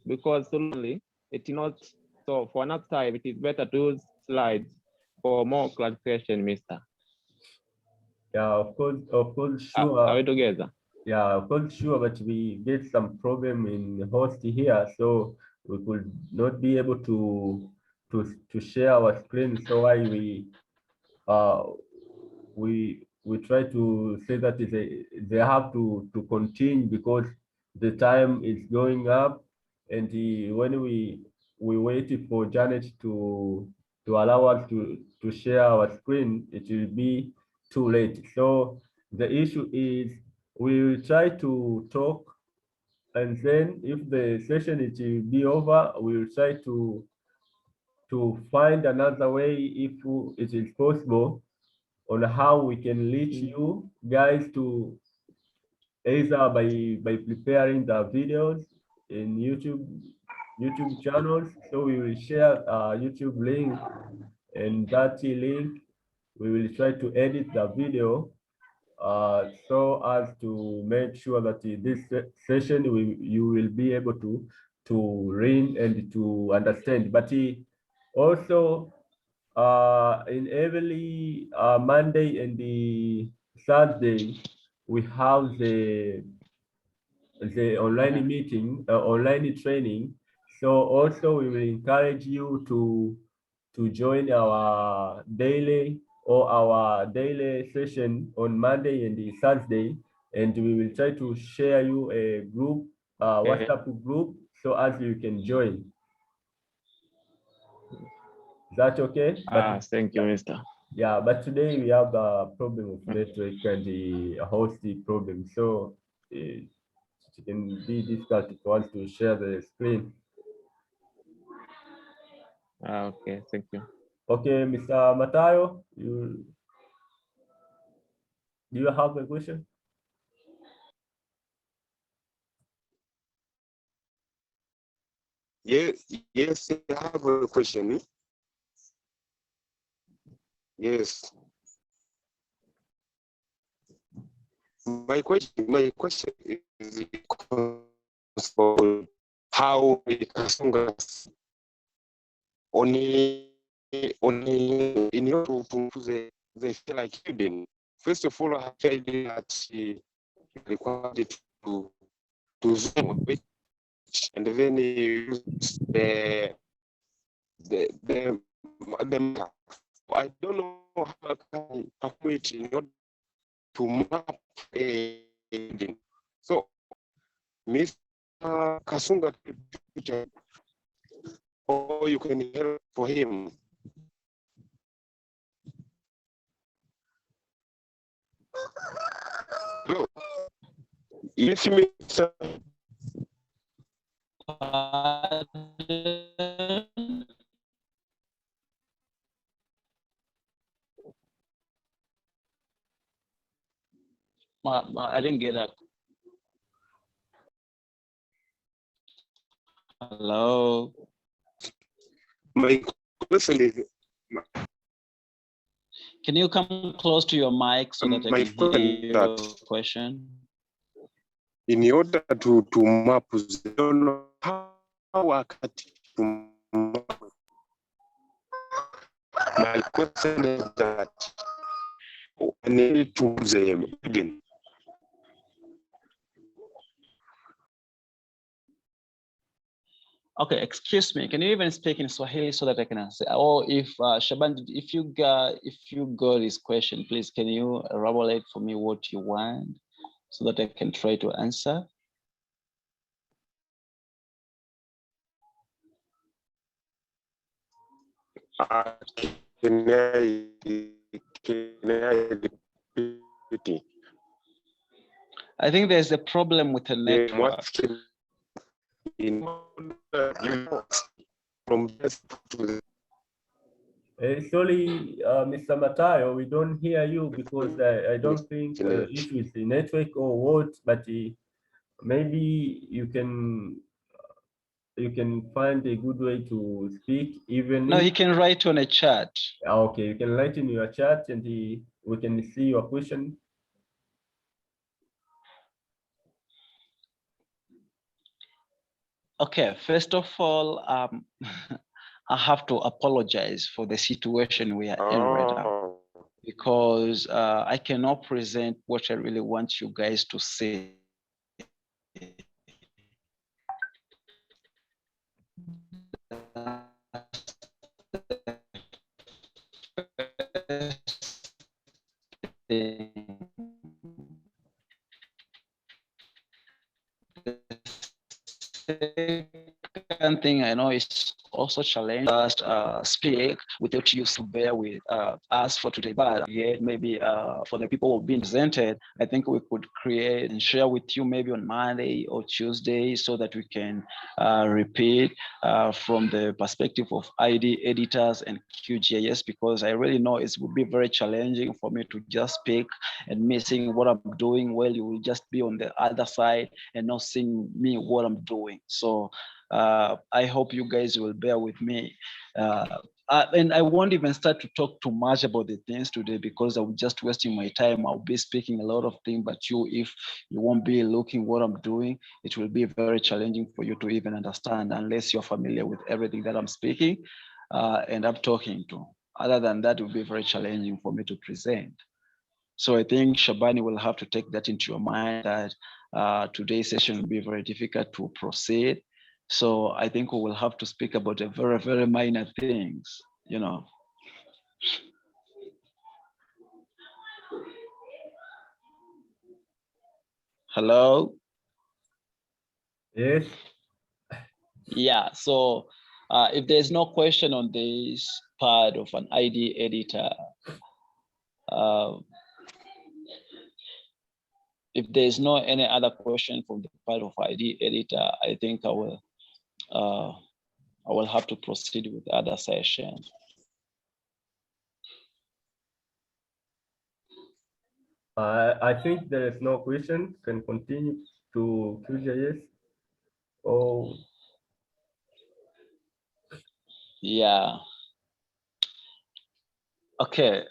because only it is not so for another time it is better to use slides for more clarification, Mister. Yeah, of course, sure. Are we together? Yeah, of course, sure, but we get some problem in host here, so we could not be able to share our screen. So why we try to say that they have to continue because the time is going up, and when we wait for Janet to allow us to share our screen, it will be too late. So the issue is we will try to talk, and then if the session it will be over, we will try to find another way, if it is possible, on how we can reach you guys to either by preparing the videos in YouTube channels. So we will share a YouTube link, and that link we will try to edit the video so as to make sure that this session you will be able to read and to understand. But also in every Monday and the Thursday, we have the online meeting, online training. So also we will encourage you to join our daily session on Monday and the Thursday, and we will try to share you a group, WhatsApp group, so as you can join. Is that okay? Thank you, Mr. Yeah, but today we have a problem of network and the hosting problem, so it can be difficult for us to share the screen. Okay, thank you. Okay, Mr. Matayo, do you have a question? Yes, I have a question. Yes. My question is for how Kasunga only in your they feel like hidden. First of all, I felt that she required to zoom, and then you use the map. I don't know how I can perform it in order to map a hidden. So, Mr. Kasunga, or you can help for him. Hello. Yes, Mr. I didn't get that. Hello. My question is, Can you come close to your mic so that I my can hear your question question? in order to map, I don't know how I can to map. My question is that I need to begin. Okay, excuse me. Can you even speak in Swahili so that I can answer? Or if Shaban, if you got this question, please can you elaborate for me what you want so that I can try to answer? Can I repeat it? I think there's a problem with the network. In order from this to the Sorry, Mr. Matayo, we don't hear you because I don't think issue is the network or what, but maybe you can find a good way to speak even. No, you can write on a chat. Okay, you can write in your chat and we can see your question. Okay, first of all, I have to apologize for the situation we are in right now, because I cannot present what I really want you guys to see. second thing I know is also challenge just speak without you to bear with us for today. But yet maybe for the people who have been presented, I think we could create and share with you maybe on Monday or Tuesday so that we can repeat from the perspective of ID editors and QGIS, because I really know it would be very challenging for me to just speak and missing what I'm doing while you will just be on the other side and not seeing me what I'm doing. So I hope you guys will bear with me. And I won't even start to talk too much about the things today because I'm just wasting my time. I'll be speaking a lot of things, but if you won't be looking what I'm doing, it will be very challenging for you to even understand unless you're familiar with everything that I'm speaking and I'm talking to. Other than that, it will be very challenging for me to present. So I think Shabani will have to take that into your mind that today's session will be very difficult to proceed. So I think we will have to speak about a very, very minor things, you know. Hello? Yes. Yeah, so if there's no question on this part of an ID editor, if there's no any other question from the part of ID editor, I think I will have to proceed with the other session. I think there is no question. Can continue to QGIS. Oh. Yeah. Okay.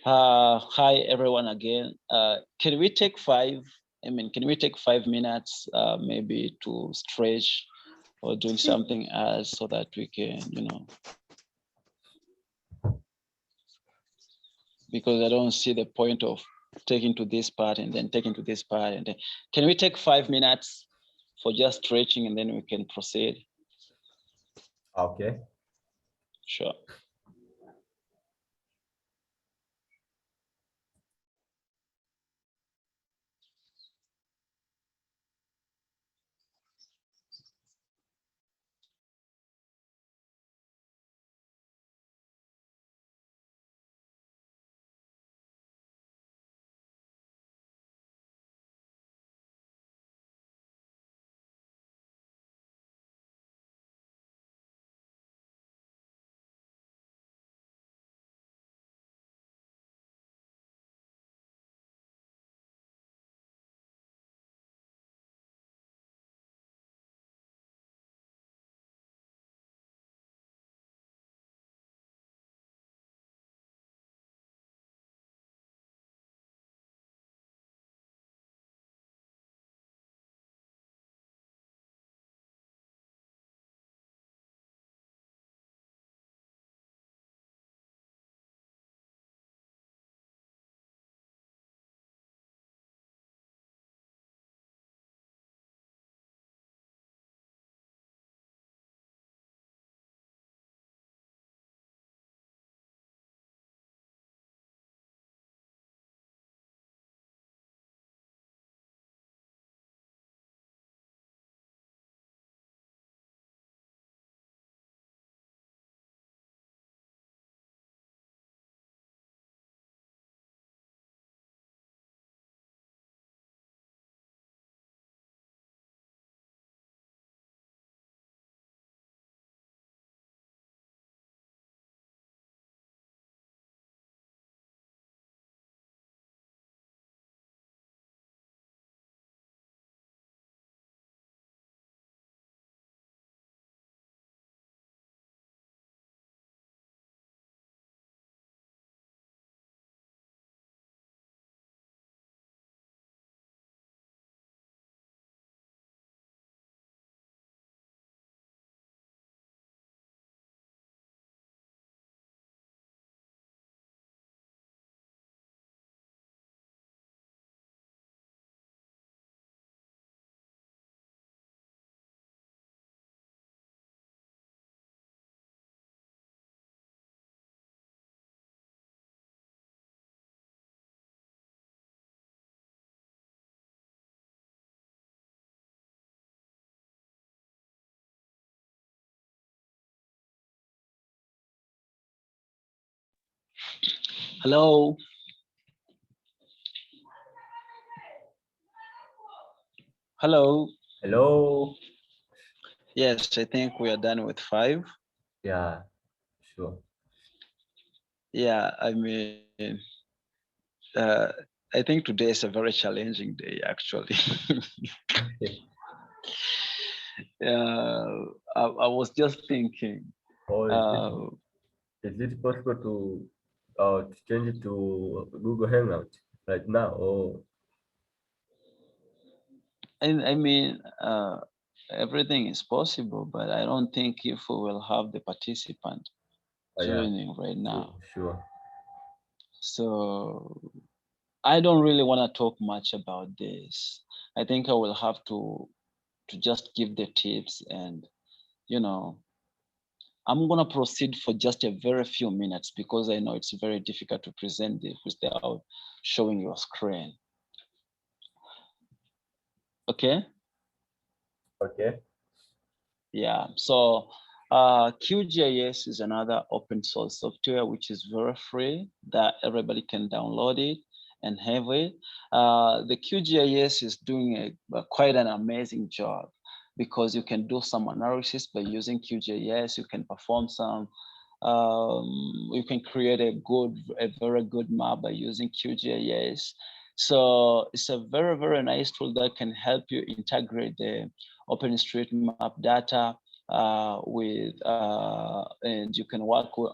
Hi everyone again. Can we take 5 minutes maybe to stretch or doing something else so that we can, because I don't see the point of taking to this part and then taking to this part. And then, can we take 5 minutes for just stretching and then we can proceed? Okay. Sure. Hello. Hello. Hello. Yes, I think we are done with 5. Yeah, sure. Yeah, I mean, uh, I think today is a very challenging day, actually. I was just thinking. Or is it possible to change it to Google Hangout right now? Or I mean, everything is possible, but I don't think if we will have the participant yeah, joining right now. sure. So I don't really want to talk much about this. I think I will have to just give the tips, and you know, I'm gonna proceed for just a very few minutes because I know it's very difficult to present this without showing your screen. Okay. Okay. Yeah. So QGIS is another open source software which is very free that everybody can download it and have it. The QGIS is doing quite an amazing job because you can do some analysis by using QGIS. You can perform some. You can create a very good map by using QGIS. So it's a very, very nice tool that can help you integrate the OpenStreetMap data and you can work with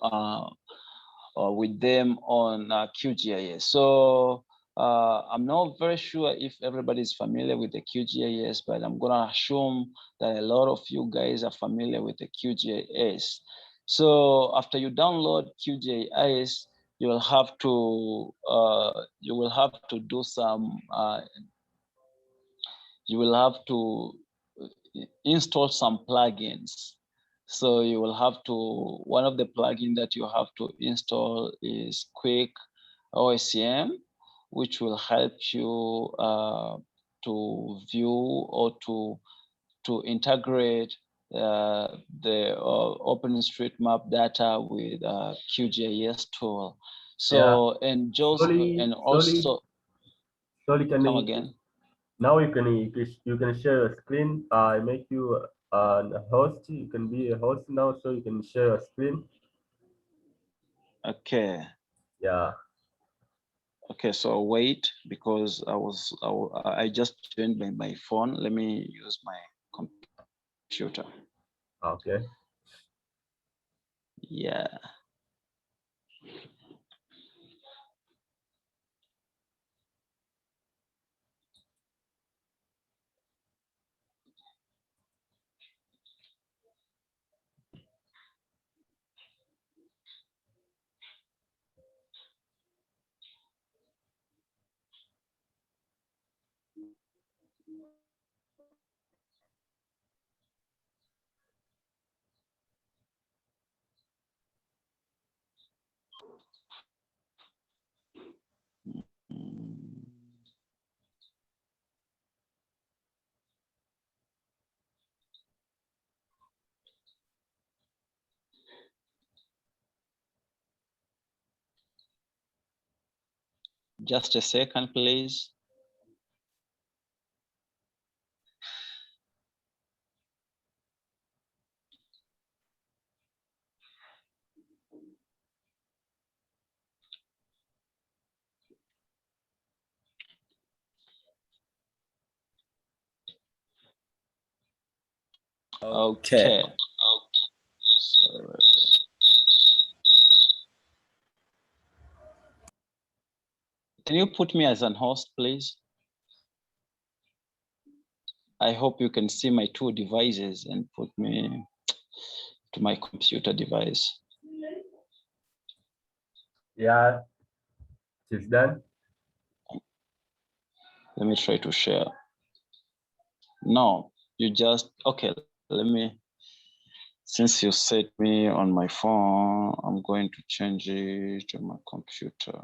them on QGIS. So I'm not very sure if everybody is familiar with the QGIS, but I'm gonna assume that a lot of you guys are familiar with the QGIS. So after you download QGIS, you will have to do some you will have to install some plugins. So you will have to, one of the plugins that you have to install is Quick OSM, which will help you to view or to integrate the OpenStreetMap data with QGIS tool. So, Yeah. and Joseph, and also, Slowly, can come you again. now you can share your screen. I make you a host. You can be a host now, so you can share your screen. Okay. Yeah. Okay, so wait, because I just joined by my phone. Let me use my computer. Okay. Yeah. Just a second, please. Okay. Can you put me as an host, please? I hope you can see my 2 devices and put me to my computer device. Yeah. It's done. Let me try to share. No, you just, okay, let me, since you set me on my phone, I'm going to change it to my computer.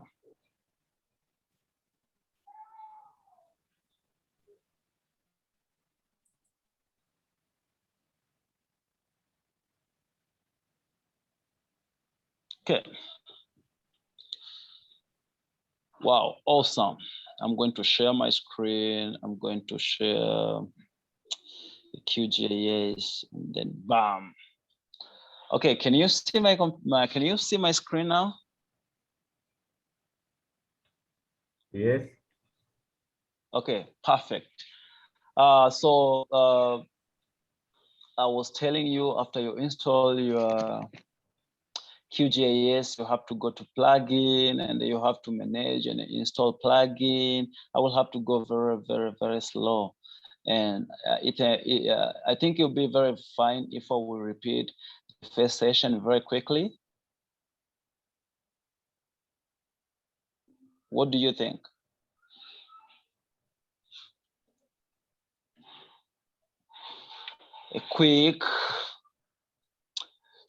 Okay. Wow, awesome. I'm going to share my screen. I'm going to share the QGIS, and then bam. Okay, can you see my screen now? Yes. Okay, perfect. I was telling you, after you install your QGIS, you have to go to plugin and you have to manage and install plugin. I will have to go very, very, very slow. And I think it'll be very fine if I will repeat the first session very quickly. What do you think? A quick.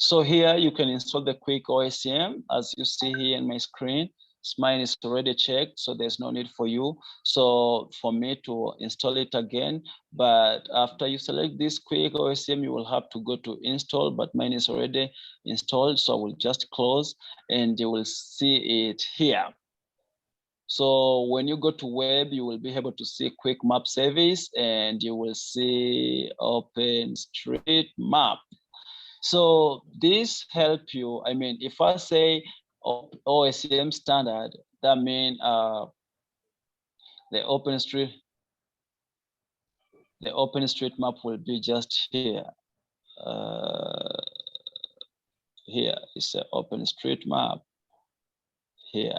So here you can install the quick OSM as you see here in my screen. Mine is already checked, so there's no need for you. So for me to install it again, but after you select this quick OSM, you will have to go to install, but mine is already installed. So I will just close and you will see it here. So when you go to web, you will be able to see quick map service and you will see OpenStreetMap. So this help you. I mean, if I say OSM standard, that means the OpenStreetMap will be just here. Here is the OpenStreetMap. Here.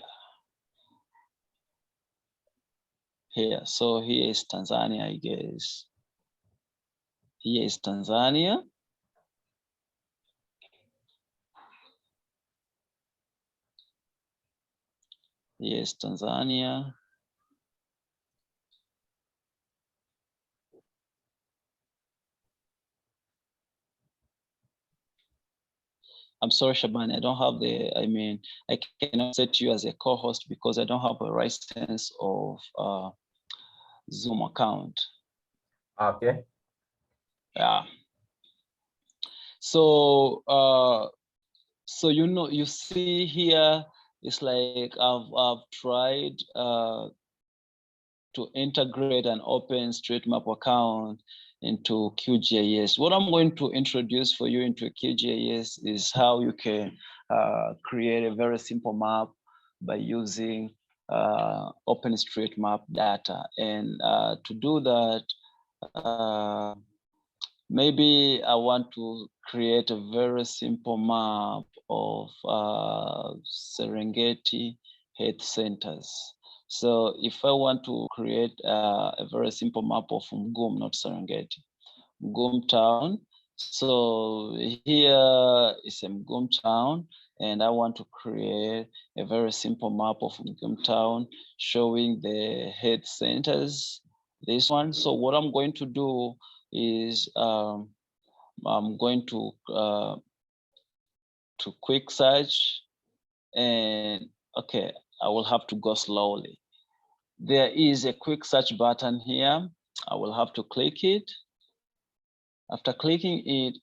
So here is Tanzania, I guess. Here is Tanzania. Yes, Tanzania. I'm sorry, Shaban, I don't have I cannot set you as a co-host because I don't have a license of Zoom account. Okay. Yeah. So, so you see here, it's like I've tried to integrate an OpenStreetMap account into QGIS. What I'm going to introduce for you into QGIS is how you can create a very simple map by using OpenStreetMap data. And to do that, maybe I want to create a very simple map of Serengeti health centers. So if I want to create a very simple map of Mgum, not Serengeti, Mgum town. So here is a Mgum town, and I want to create a very simple map of Mgum town showing the health centers, this one. So what I'm going to do is I'm going to quick search, and okay, I will have to go slowly. There is a quick search button here. I will have to click it. After clicking it,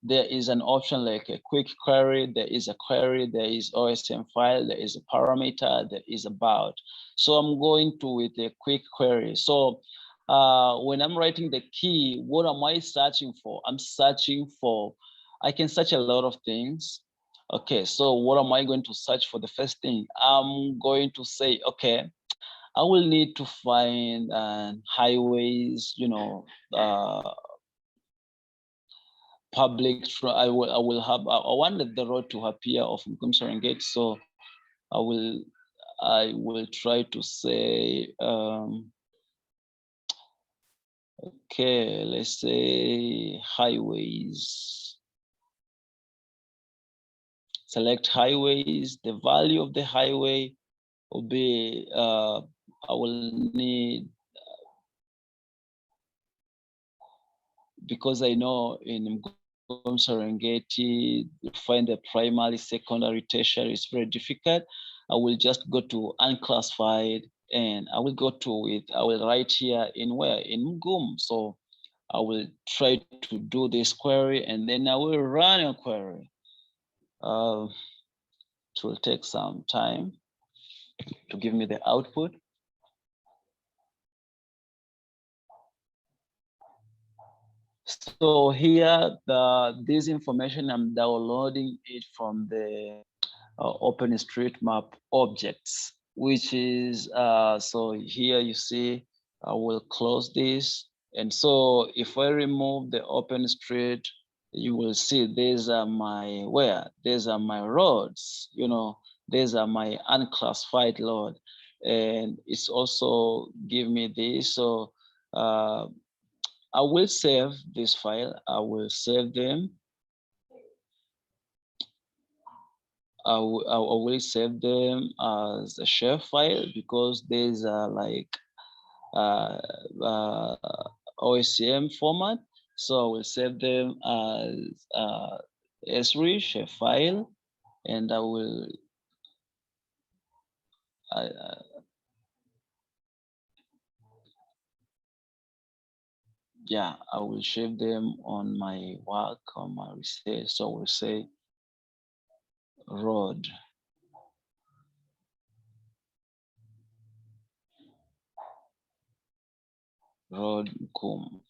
there is an option like a quick query, there is a query, there is OSM file, there is a parameter, there is about. So I'm going to with a quick query. So when I'm writing the key, what am I searching for? I'm searching for, I can search a lot of things. Okay, so what am I going to search for? The first thing, I'm going to say, okay, I will need to find highways, public. I wanted the road to appear of Mgum Serengeti, so I will try to say okay, let's say highways. Select highways. The value of the highway will be I will need, because I know in Mgum Serengeti, find the primary, secondary, tertiary is very difficult. I will just go to unclassified and I will go to it. I will write here in where? In Mgum. So I will try to do this query and then I will run a query. It will take some time. to give me the output. So here, this information, I'm downloading it from the OpenStreetMap objects, which is, so here you see, I will close this. And so if I remove the OpenStreet, you will see these are my, these are my roads, you know, these are my unclassified load. And it's also give me this. So I will save this file. I will save them. I will save them as a share file because these are like OSM format. So I will save them as S3 share file, and I will yeah, I will save them on my work, on my research. So we'll say road. Road Kum.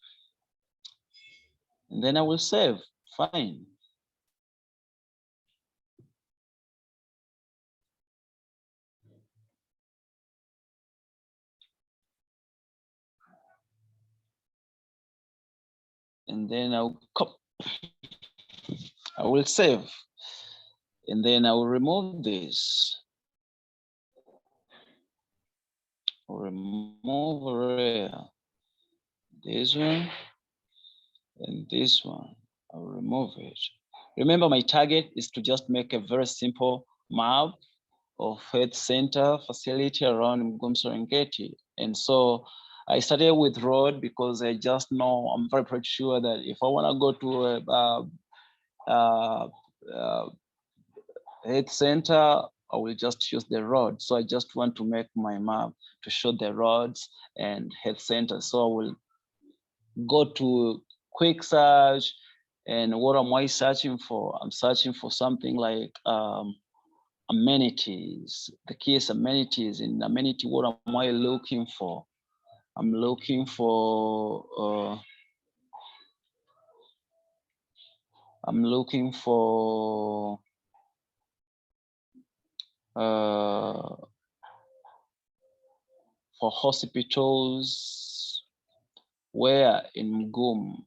And then I will save. Fine. And then I will save. And then I will remove this. Remove this one and this one. I'll remove it. Remember, my target is to just make a very simple map of health center facility around Mgum-Serengeti. And so I started with road because I just know, I'm very pretty sure that if I want to go to a health center, I will just use the road. So I just want to make my map to show the roads and health centers. So I will go to quick search, and what am I searching for? I'm searching for something like amenities. The key is amenities. In amenity, what am I looking for? I'm looking for hospitals where in Mgum.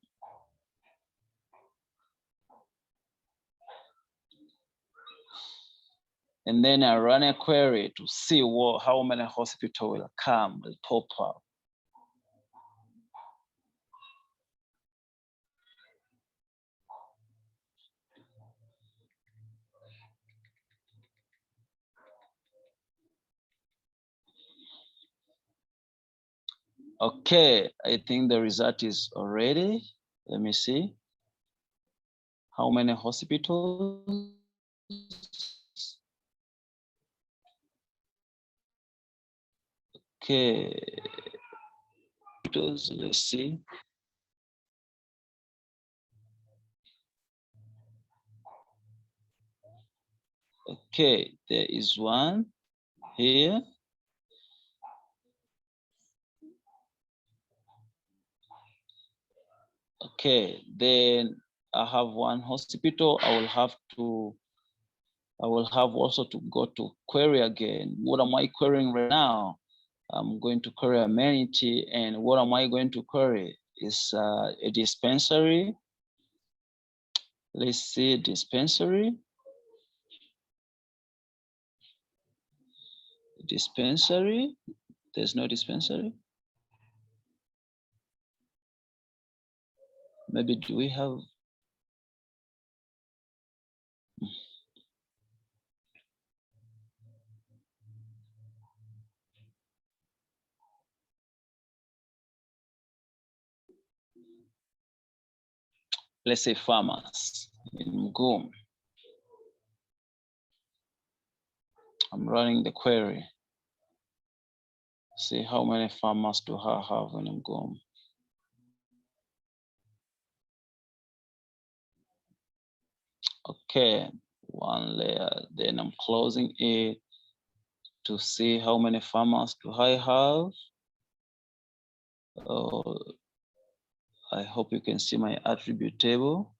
And then I run a query to see how many hospitals will come, will pop up. Okay, I think the result is already. Let me see. How many hospitals? Okay, let's see. Okay, there is one here. Okay, then I have one hospital. I will have also to go to query again. What am I querying right now? I'm going to query amenity, and what am I going to query? Is a dispensary. Let's see, dispensary. Dispensary. There's no dispensary. Maybe do we have? Let's say farmers in Mgum. I'm running the query. See how many farmers do I have in Mgum. Okay, one layer, then I'm closing it to see how many farmers do I have. I hope you can see my attribute table.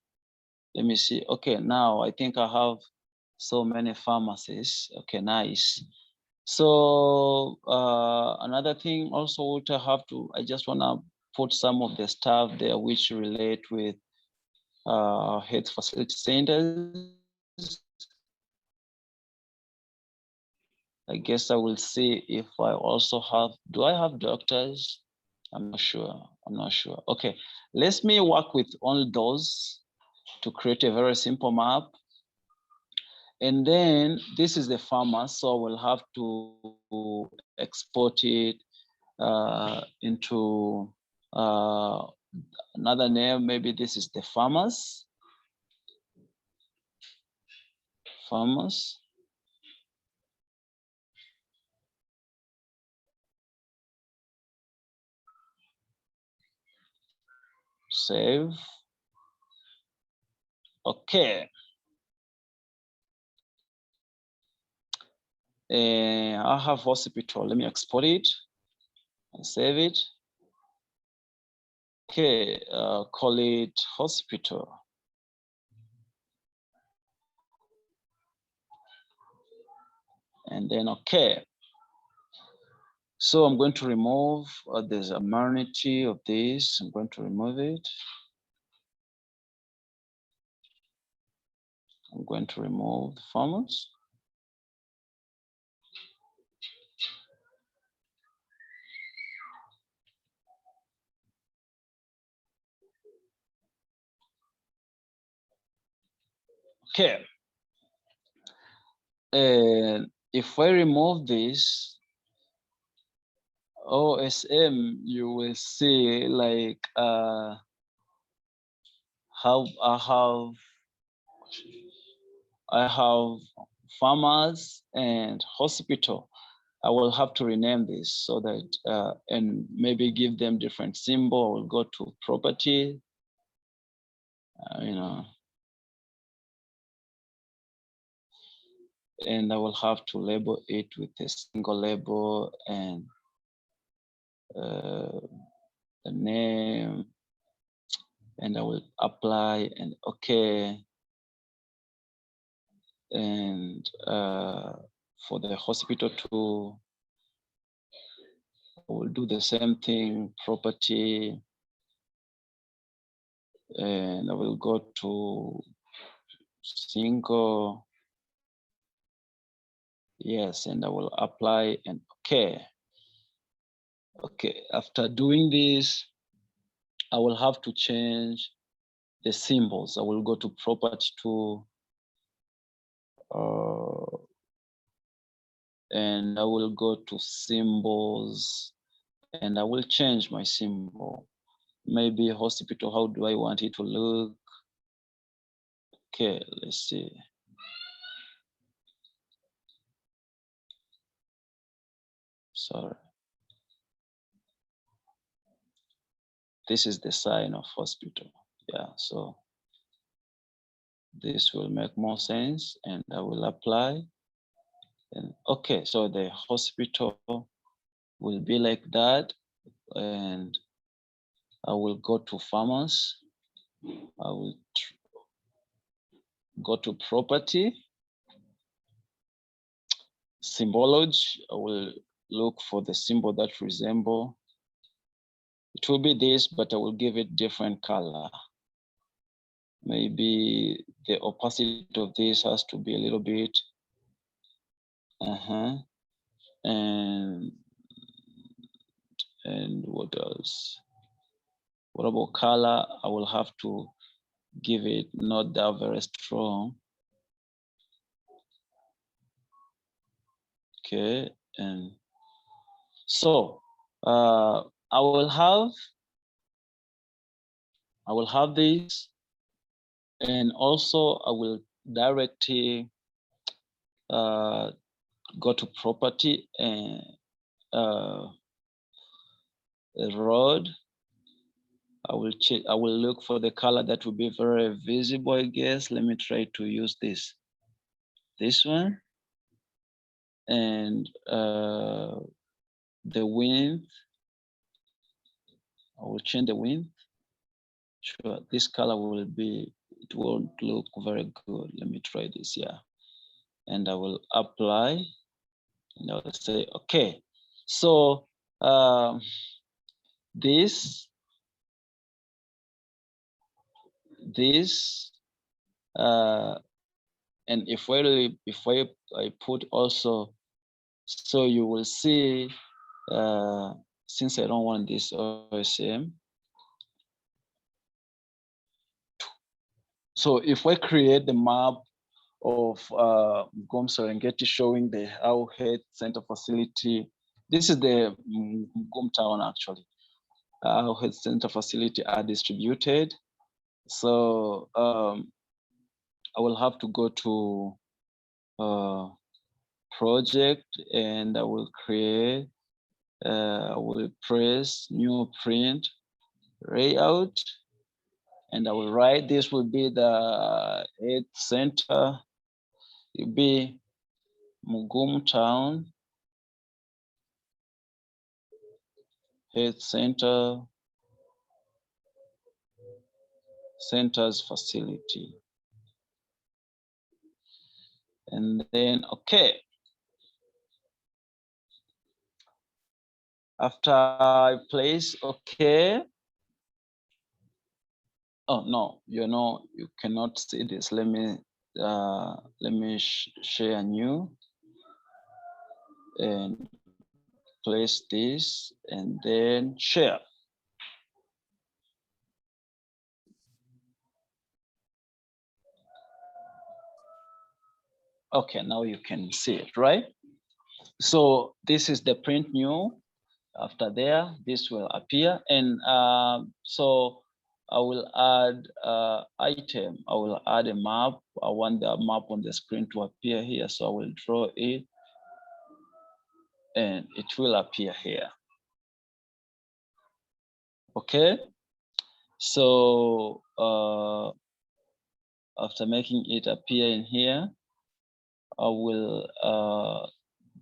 Let me see. Okay, now I think I have so many pharmacies. Okay, nice. So another thing also what I just wanna put some of the stuff there which relate with health facility centers. I guess I will see if I also have, do I have doctors? I'm not sure. Okay, let me work with only those to create a very simple map. And then this is the farmer, so we'll have to export it into another name. Maybe this is the farmers. Save. Okay. I have hospital. Let me export it and save it. Okay, call it hospital. And then okay. So I'm going to remove, there's a minority of this. I'm going to remove it. I'm going to remove the farmers. Okay. And if I remove this, OSM, you will see like how I have farmers and hospital. I will have to rename this so that and maybe give them different symbol. I will go to property, you know, and I will have to label it with a single label and the name, and I will apply and okay. And for the hospital too, I will do the same thing, property, and I will go to single, yes, and I will apply and okay. Okay, after doing this, I will have to change the symbols. I will go to property to, and I will go to symbols, and I will change my symbol. Maybe hospital, how do I want it to look? Okay, let's see. Sorry. This is the sign of hospital. Yeah, so this will make more sense and I will apply. And okay, so the hospital will be like that. And I will go to farmers. I will go to property. Symbology, I will look for the symbol that resemble. It will be this, but I will give it different color. Maybe the opacity of this has to be a little bit. And what else? What about color? I will have to give it not that very strong. Okay, and so I will have this, and also I will directly go to property and road. I will look for the color that will be very visible, I guess. Let me try to use this one. and the width, I will change the width. Sure, this color will be, it won't look very good. Let me try this, yeah. And I will apply, and I will say, okay. So this, and if I put also, so you will see, since I don't want this OSM, so if I create the map of Mgom Serengeti showing the how health center facility, this is the Mgom town actually, how health center facility are distributed. So I will have to go to project, and I will create, I will press new print layout, and I will write, this will be the health center, it will be Mugum town health center, centers facility. And then, okay. After I place okay. Oh no, you cannot see this. Let me share new and place this and then share. Okay, now you can see it, right? So this is the print new. After there, this will appear. And so I will add item. I will add a map. I want the map on the screen to appear here. So I will draw it and it will appear here. Okay. So after making it appear in here, I will,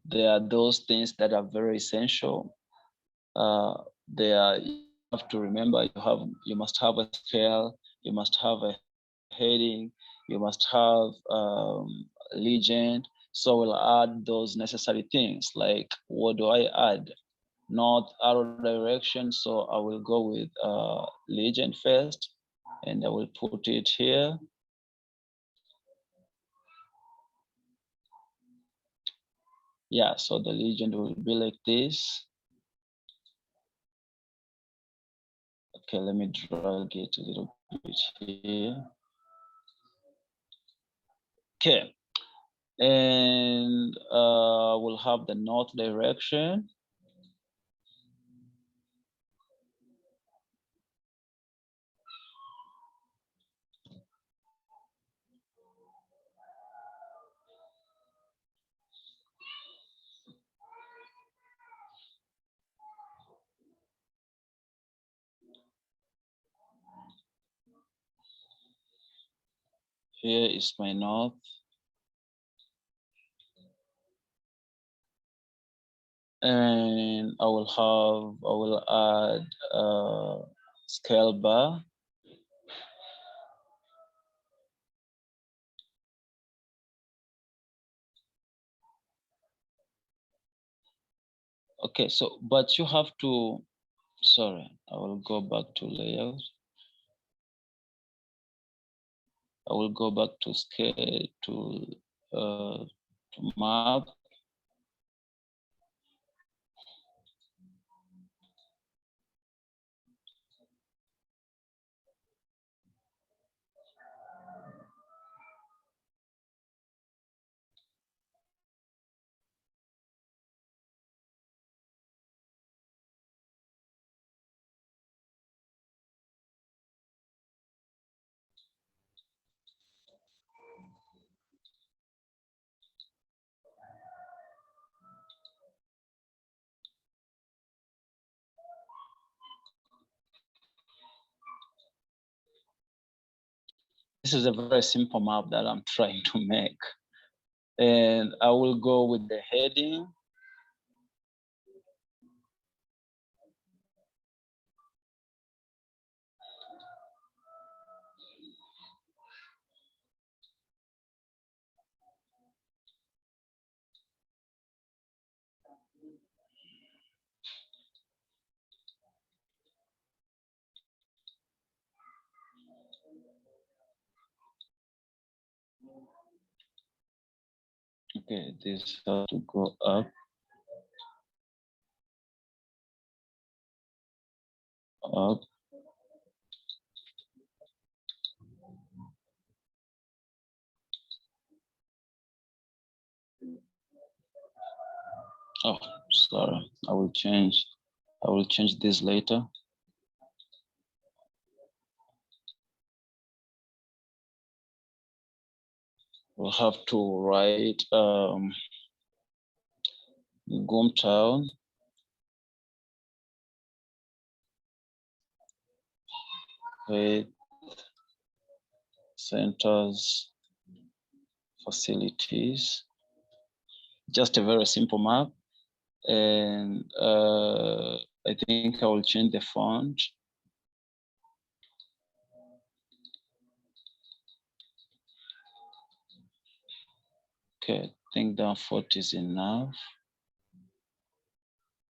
there are those things that are very essential. You have to remember, you must have a scale, you must have a heading, you must have legend. So we'll add those necessary things. Like, what do I add? North arrow direction. So I will go with legend first, and I will put it here. Yeah, so the legend will be like this. Okay, let me drag it a little bit here. Okay, and we'll have the north direction. Here is my north. And I will add scale bar. Okay, so, but you have to, sorry, I will go back to layout. I will go back to scale, to map. This is a very simple map that I'm trying to make. And I will go with the heading. Okay, this has to go up. Up. Oh, sorry. I will change this later. We'll have to write Gumtown. With centers, facilities, just a very simple map. And I think I will change the font. Okay, I think that font is enough.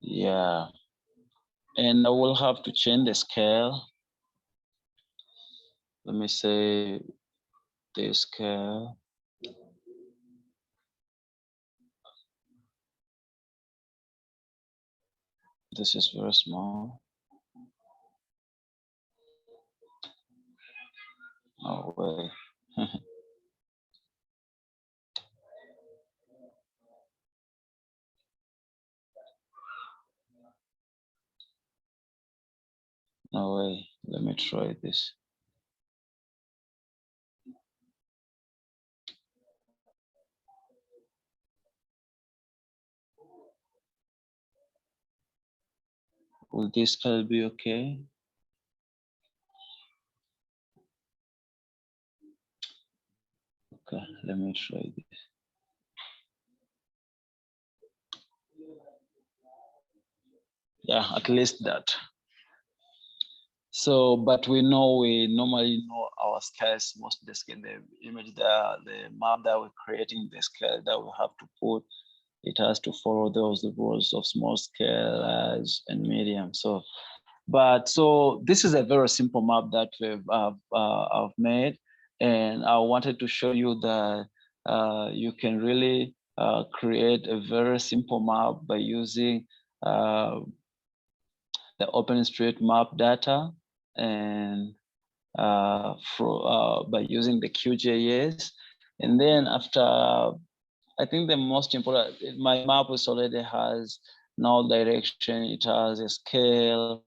Yeah, and I will have to change the scale. Let me say the scale. This is very small. Oh, wait. No way. Let me try this. Will this scale be okay? Okay, let me try this. Yeah, at least that. So, but we normally know our scales, most of the scale, the image there, the map that we're creating, the scale that we have to put, it has to follow those rules of small scale, large, and medium. So, so this is a very simple map that I've made, and I wanted to show you that you can really create a very simple map by using the OpenStreetMap data and by using the QGIS. And then after, I think the most important, my map is already has no direction, it has a scale,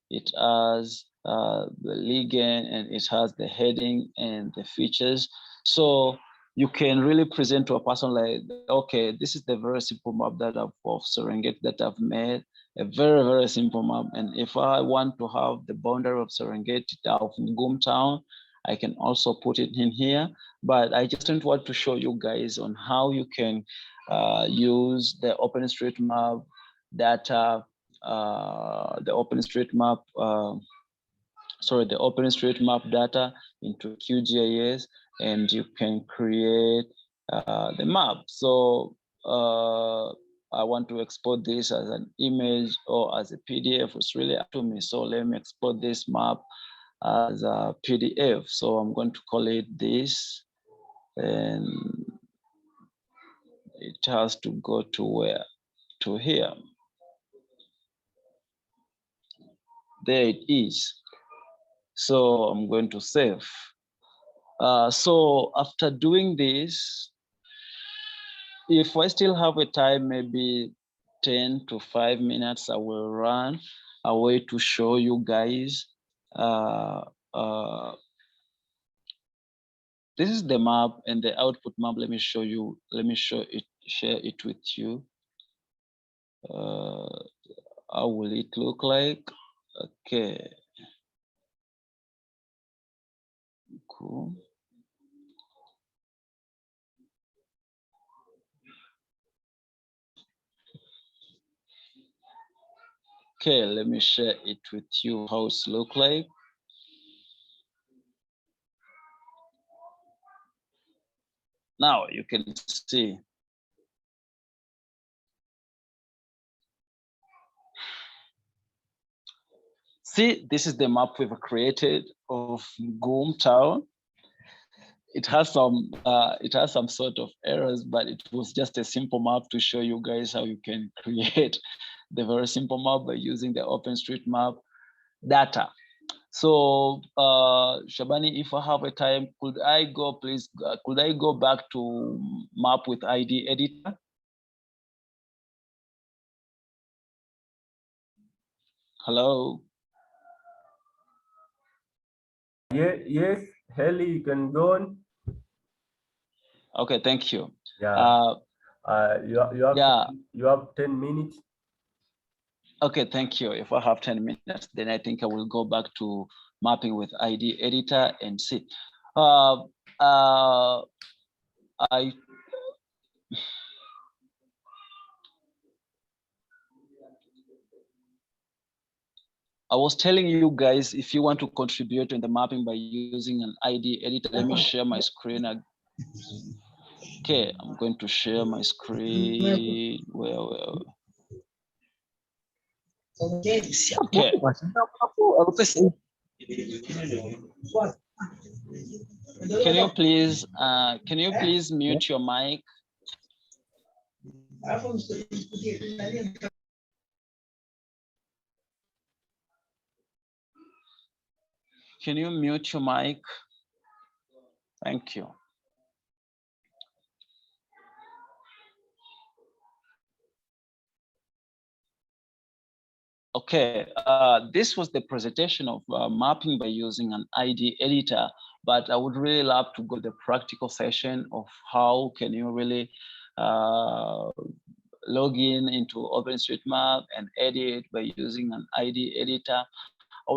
it has the ligand, and it has the heading and the features. So you can really present to a person like, okay, this is the very simple map that of Serengeti that I've made, a very, very simple map. And if I want to have the boundary of Serengeti of Ngumtown, I can also put it in here. But I just don't want to show you guys on how you can use the OpenStreetMap data, the OpenStreetMap data into QGIS, and you can create the map. So I want to export this as an image or as a PDF. It's really up to me. So let me export this map as a PDF. So I'm going to call it this, and it has to go to where? To here. There it is. So I'm going to save. So after doing this, if I still have a time, maybe 10 to 5 minutes, I will run away to show you guys. This is the map and the output map. Let me show you, share it with you. How will it look like? Okay. Cool. Okay, let me share it with you how it's look like. Now you can see. See, this is the map we've created of Goom town. It has some sort of errors, but it was just a simple map to show you guys how you can create the very simple map by using the OpenStreetMap data. So Shabani, if I have a time, could I go back to map with ID editor? Hello. Yeah, yes, Heli, you can go on. Okay, thank you. Yeah. Yeah. You have 10 minutes. Okay, thank you. If I have 10 minutes, then I think I will go back to mapping with ID editor and see. I was telling you guys, if you want to contribute in the mapping by using an ID editor, let me share my screen. Okay, I'm going to share my screen. Okay. Can you please mute your mic? Can you mute your mic? Thank you. Okay, this was the presentation of mapping by using an ID editor, but I would really love to go to the practical session of how can you really log into OpenStreetMap and edit by using an ID editor. I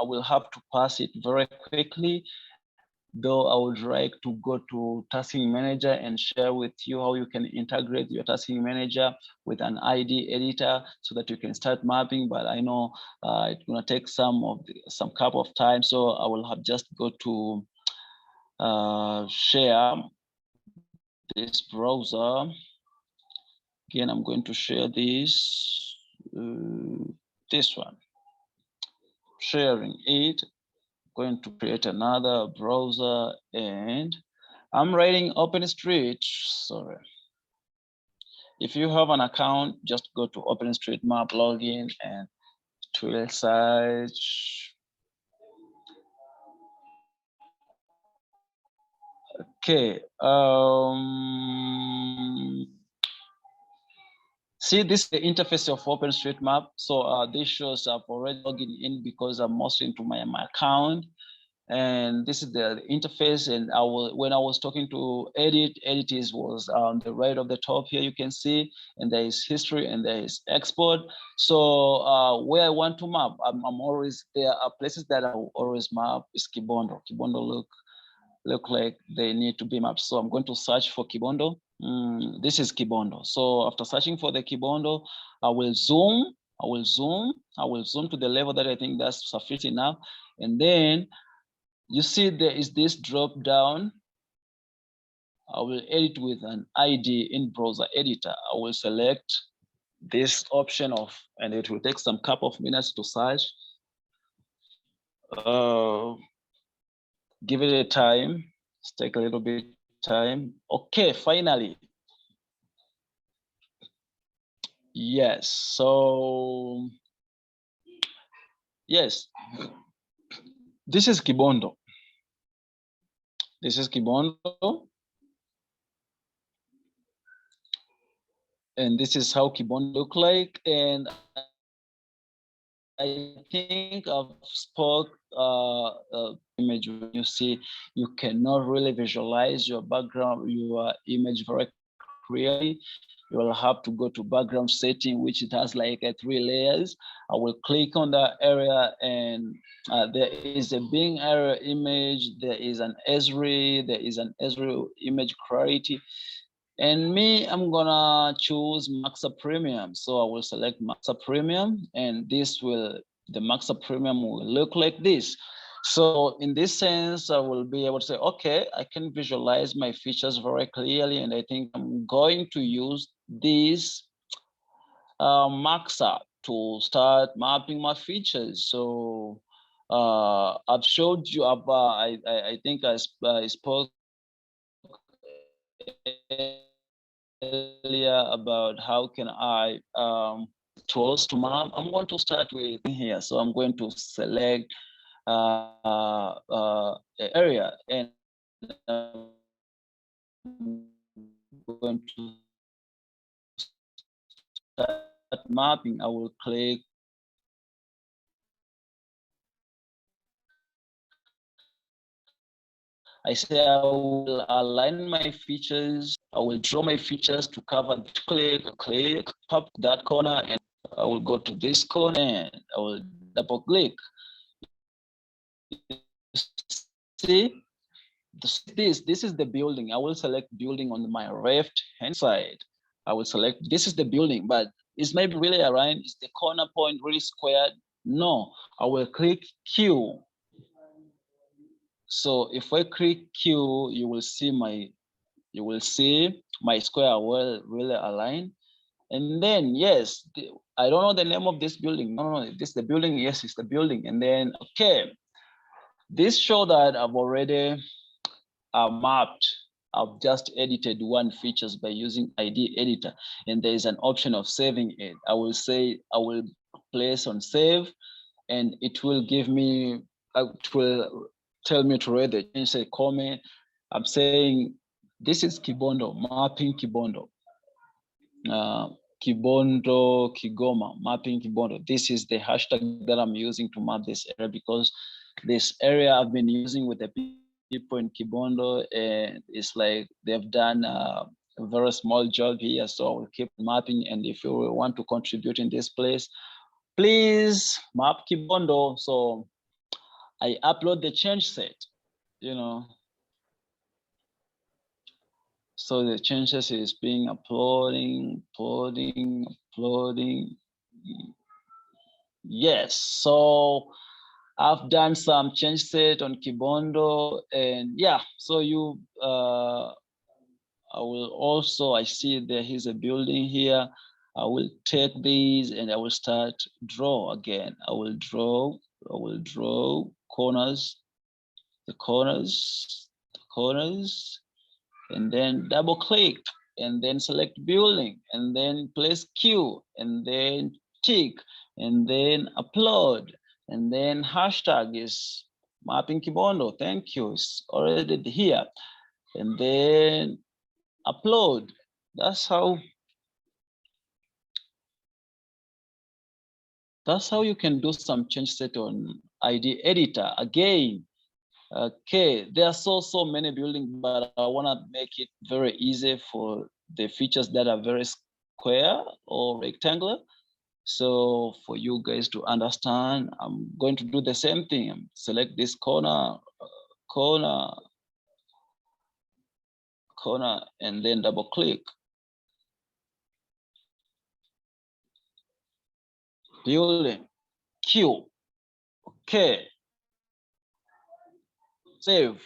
will have to pass it very quickly, though I would like to go to tasking manager and share with you how you can integrate your tasking manager with an ID editor so that you can start mapping. But I know it's gonna take some couple of time, so I will have just go to share this browser. Again, I'm going to share this one, sharing it. Going to create another browser, and I'm writing OpenStreet. Sorry. If you have an account, just go to OpenStreetMap login and tool search. Okay. See, this is the interface of OpenStreetMap. So this shows I've already logged in because I'm mostly into my account. And this is the interface. And when I was talking to edit was on the right of the top here, you can see, and there is history and there is export. So where I want to map, there are places that I will always map is Kibondo. Kibondo look like they need to be mapped. So I'm going to search for Kibondo. This is Kibondo. So after searching for the Kibondo, I will zoom to the level that I think that's sufficient enough. And then you see there is this drop down. I will edit with an ID in browser editor. I will select this option and it will take some couple of minutes to search. Give it a time. Let's take a little bit time. Okay, finally. Yes, so yes, this is Kibondo. This is Kibondo. And this is how Kibondo look like. And I think I've spoke image. When you see, you cannot really visualize your background, your image very clearly. You will have to go to background setting, which it has like 3 layers. I will click on that area, and there is a Bing area image. There is an Esri. There is an Esri image clarity. And me, I'm gonna choose Maxa Premium. So I will select Maxa Premium, and the Maxa Premium will look like this. So in this sense, I will be able to say, okay, I can visualize my features very clearly, and I think I'm going to use this Maxa to start mapping my features. So I've showed you about, I think I spoke earlier about how can I tools to map. I'm going to start with here. So I'm going to select area, and I'm going to start mapping. I will click I say I will align my features. I will draw my features to cover. Click, pop that corner, and I will go to this corner and I will double click. See, this is the building. I will select building on my left hand side. I will select, this is the building, but is maybe really aligned? Is the corner point really squared? No, I will click Q. So if I click Q, you will see my square well really aligned. And then yes, I don't know the name of this building. No, this is the building. Yes, it's the building. And then okay, this show that I've already mapped. I've just edited one features by using ID editor, and there is an option of saving it. I will place on save, and it will give me, it will tell me to read the change, say comment. I'm saying this is Kibondo, mapping Kibondo. Kibondo, Kigoma, mapping Kibondo. This is the hashtag that I'm using to map this area, because this area I've been using with the people in Kibondo, and it's like they've done a very small job here. So I will keep mapping. And if you want to contribute in this place, please map Kibondo. So I upload the change set, you know. So the changes is being uploading. Yes, so I've done some change set on Kibondo, and yeah, so I will also, I see there is a building here. I will take these and I will start draw again. I will draw corners, the corners, and then double click, and then select building, and then place Q, and then tick, and then upload, and then hashtag is mapping Kibondo. Thank you, it's already here, and then upload. That's how you can do some change set on ID editor. Again, okay, there are so many buildings, but I want to make it very easy for the features that are very square or rectangular. So for you guys to understand, I'm going to do the same thing. Select this corner, and then double click. Building, Q, okay. Save.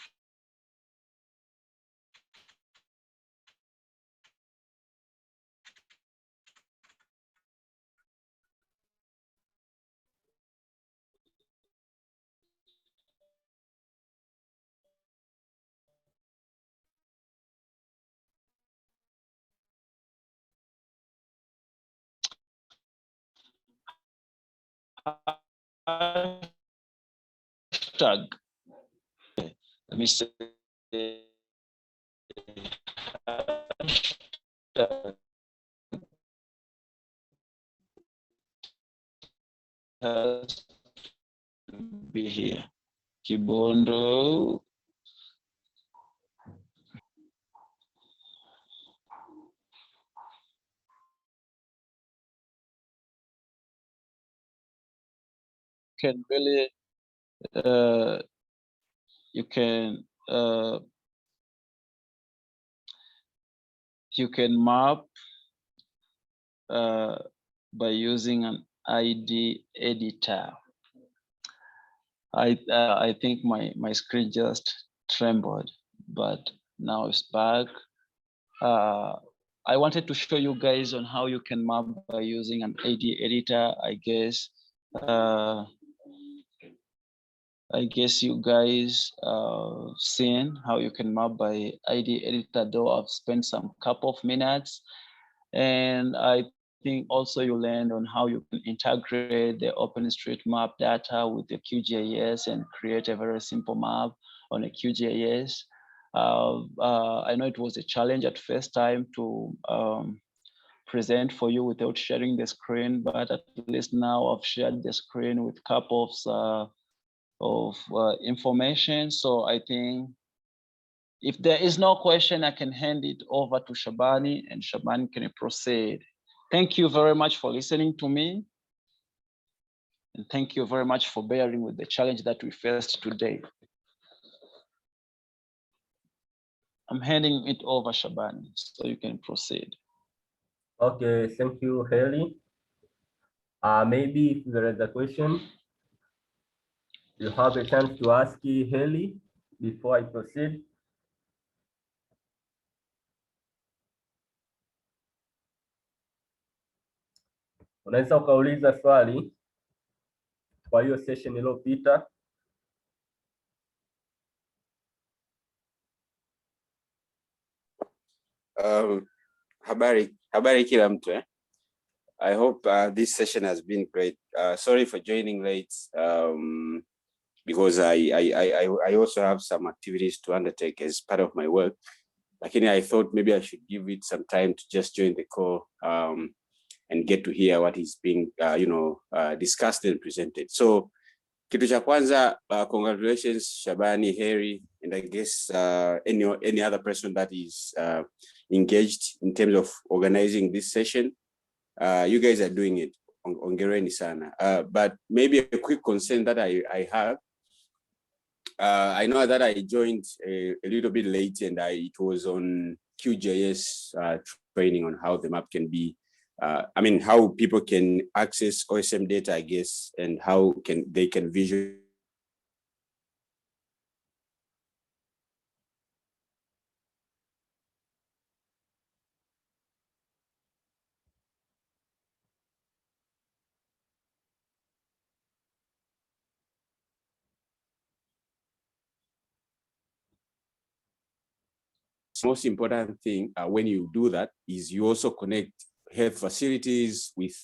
Hashtag. Let me say hashtag. Has to be here. Kibondo. Can really you can you can map by using an ID editor. I think my screen just trembled, but now it's back. I wanted to show you guys on how you can map by using an ID editor. I guess you guys seen how you can map by ID editor, though I've spent some couple of minutes. And I think also you learned on how you can integrate the OpenStreetMap data with the QGIS and create a very simple map on a QGIS. I know it was a challenge at first time to present for you without sharing the screen, but at least now I've shared the screen with couples of information. So I think if there is no question, I can hand it over to Shabani, and Shabani can proceed. Thank you very much for listening to me. And thank you very much for bearing with the challenge that we faced today. I'm handing it over, Shabani, so you can proceed. Okay, thank you, Haley. Maybe if there is a question, you have a chance to ask Haley before I proceed. Unaweza ukauliza swali kwa hiyo session iliyopita. Habari kila mtu eh? I hope this session has been great. Sorry for joining late because I also have some activities to undertake as part of my work. Lakini I thought maybe I should give it some time to just join the call and get to hear what is being discussed and presented. So kitu cha kwanza, congratulations Shabani, Harry, and I guess any other person that is engaged in terms of organizing this session. You guys are doing it. Hongereni sana. But maybe a quick concern that I have. I know that I joined a little bit late, and it was on QGIS training on how the map can be. How people can access OSM data, I guess, and how they can visualize. Most important thing when you do that is you also connect health facilities with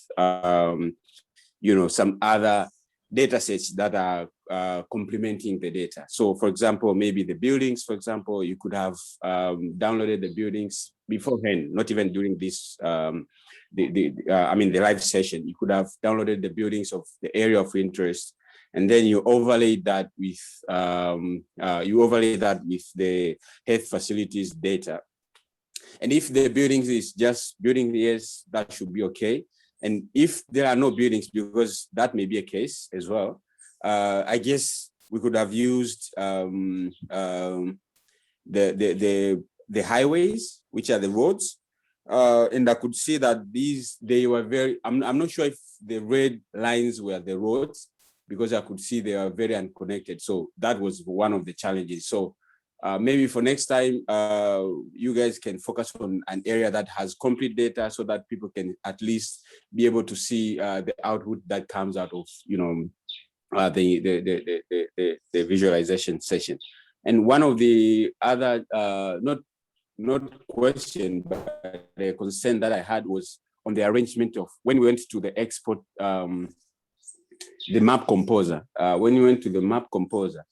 some other data sets that are complementing the data. So for example, maybe the buildings, for example, you could have downloaded the buildings beforehand, not even during this the live session. You could have downloaded the buildings of the area of interest, and then you overlay that with the health facilities data. And if the buildings is just building, yes, that should be okay. And if there are no buildings, because that may be a case as well, I guess we could have used the highways, which are the roads, and I could see that they were very. I'm not sure if the red lines were the roads, because I could see they are very unconnected. So that was one of the challenges. So maybe for next time, you guys can focus on an area that has complete data, so that people can at least be able to see the output that comes out of the visualization session. And one of the other not question, but the concern that I had was on the arrangement of when we went to the export. The map composer. When you went to the map composer,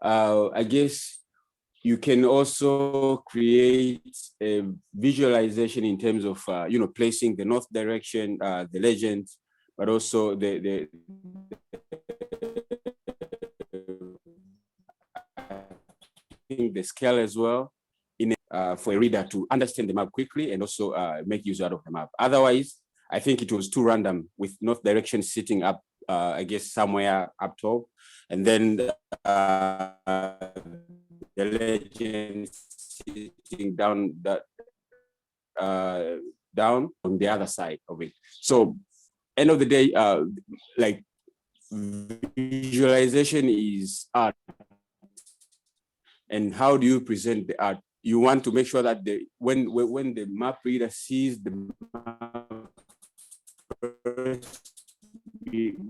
I guess you can also create a visualization in terms of placing the north direction, the legend, but also the scale as well, for a reader to understand the map quickly and also make use out of the map. Otherwise, I think it was too random, with north direction sitting up, I guess somewhere up top, and then the legend sitting down down on the other side of it. So end of the day, like visualization is art. And how do you present the art? You want to make sure that when the map reader sees the map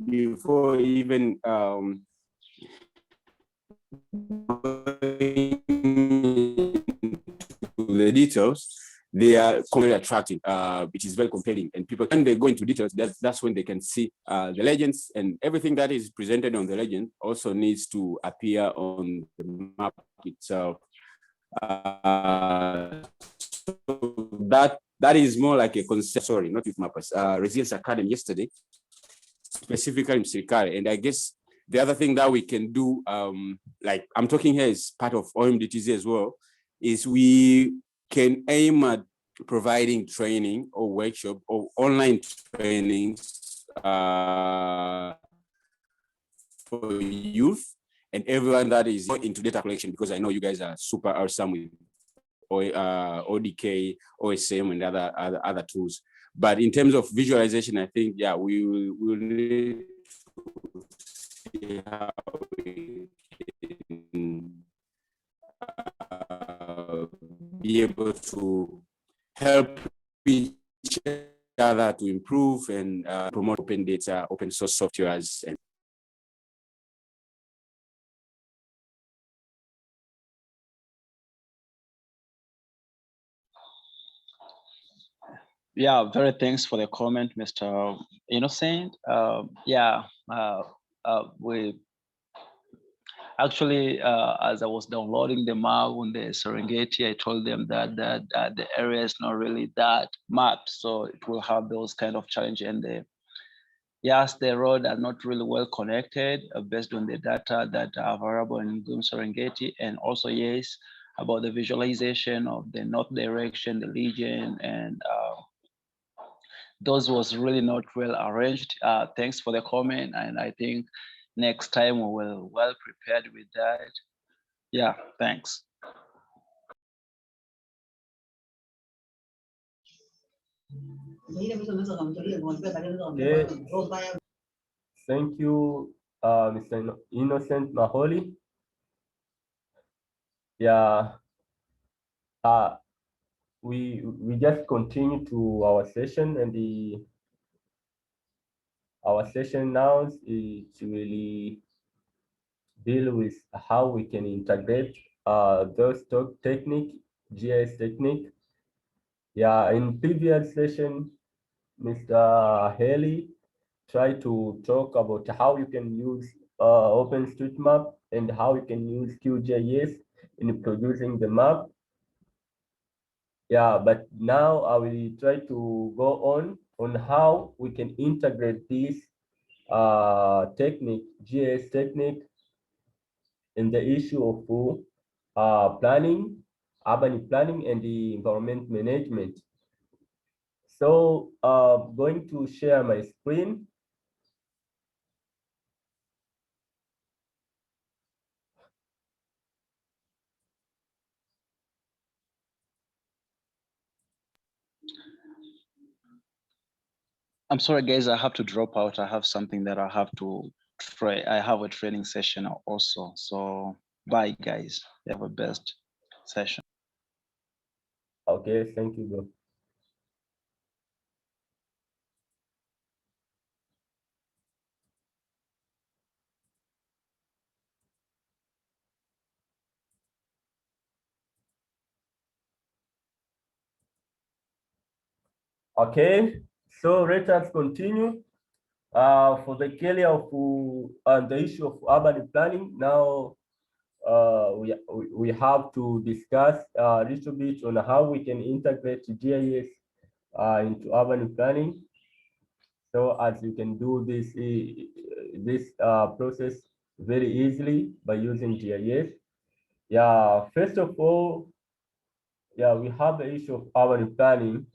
before even the details, they are very attractive. It is very compelling, and people, when they go into details, that's when they can see the legends, and everything that is presented on the legend also needs to appear on the map itself. So that is more like a concept. Sorry, not with mappers. Resilience Academy yesterday, specifically in Sirikare, and I guess the other thing that we can do, like I'm talking here is part of OMDTZ as well, is we can aim at providing training or workshop or online trainings for youth and everyone that is into data collection, because I know you guys are super awesome with ODK, OSM, and other tools. But in terms of visualization, I think, yeah, we will need to see how we can be able to help each other to improve and promote open data, open source softwares. And Yeah, very thanks for the comment, Mr. Innocent. We actually, as I was downloading the map on the Serengeti, I told them that the area is not really that mapped, so it will have those kind of challenges. And the roads are not really well connected based on the data that are available in Google Serengeti, and also yes, about the visualization of the north direction, the region, and those was really not well arranged. Thanks for the comment, and I think next time we will well prepared with that. Yeah, thanks. Okay. Thank you, Mr. Innocent Maholi. Yeah. We just continue to our session, and our session now is really deal with how we can integrate those GIS technique. Yeah, in previous session, Mr. Haley tried to talk about how you can use OpenStreetMap and how you can use QGIS in producing the map. Yeah, but now I will try to go on how we can integrate this GIS technique, in the issue of planning, urban planning, and the environment management. So going to share my screen. I'm sorry, guys, I have to drop out. I have something that I have to try. I have a training session also. So bye, guys. Have a best session. Okay, thank you, bro. Okay, so let us continue. For the area of the issue of urban planning, now we have to discuss a little bit on how we can integrate GIS into urban planning. So as you can do this process very easily by using GIS. Yeah, first of all, yeah, we have the issue of urban planning.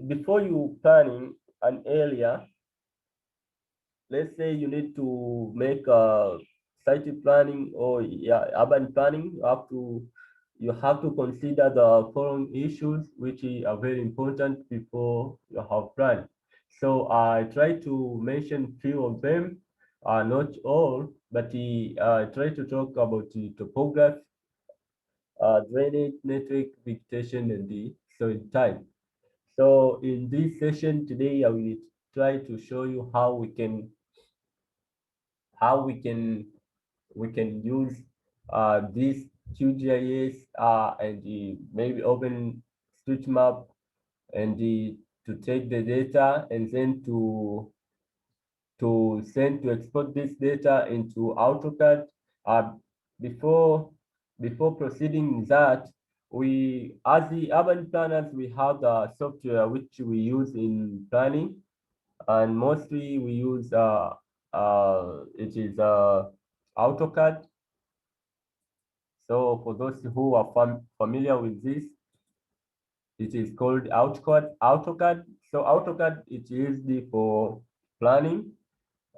Before you planning an area, let's say you need to make a site planning or urban planning, you have to you have to consider the following issues, which are very important before you have plan. So I try to mention few of them, not all, but I try to talk about the topography, drainage, network, vegetation, and the soil type. So in this session today, I will try to show you how we can use this QGIS and maybe OpenStreetMap and to take the data and then to export this data into AutoCAD. Before proceeding that, we as the urban planners, we have the software which we use in planning, and mostly we use it is AutoCAD. So for those who are familiar with this, it is called AutoCAD. So AutoCAD it is used for planning.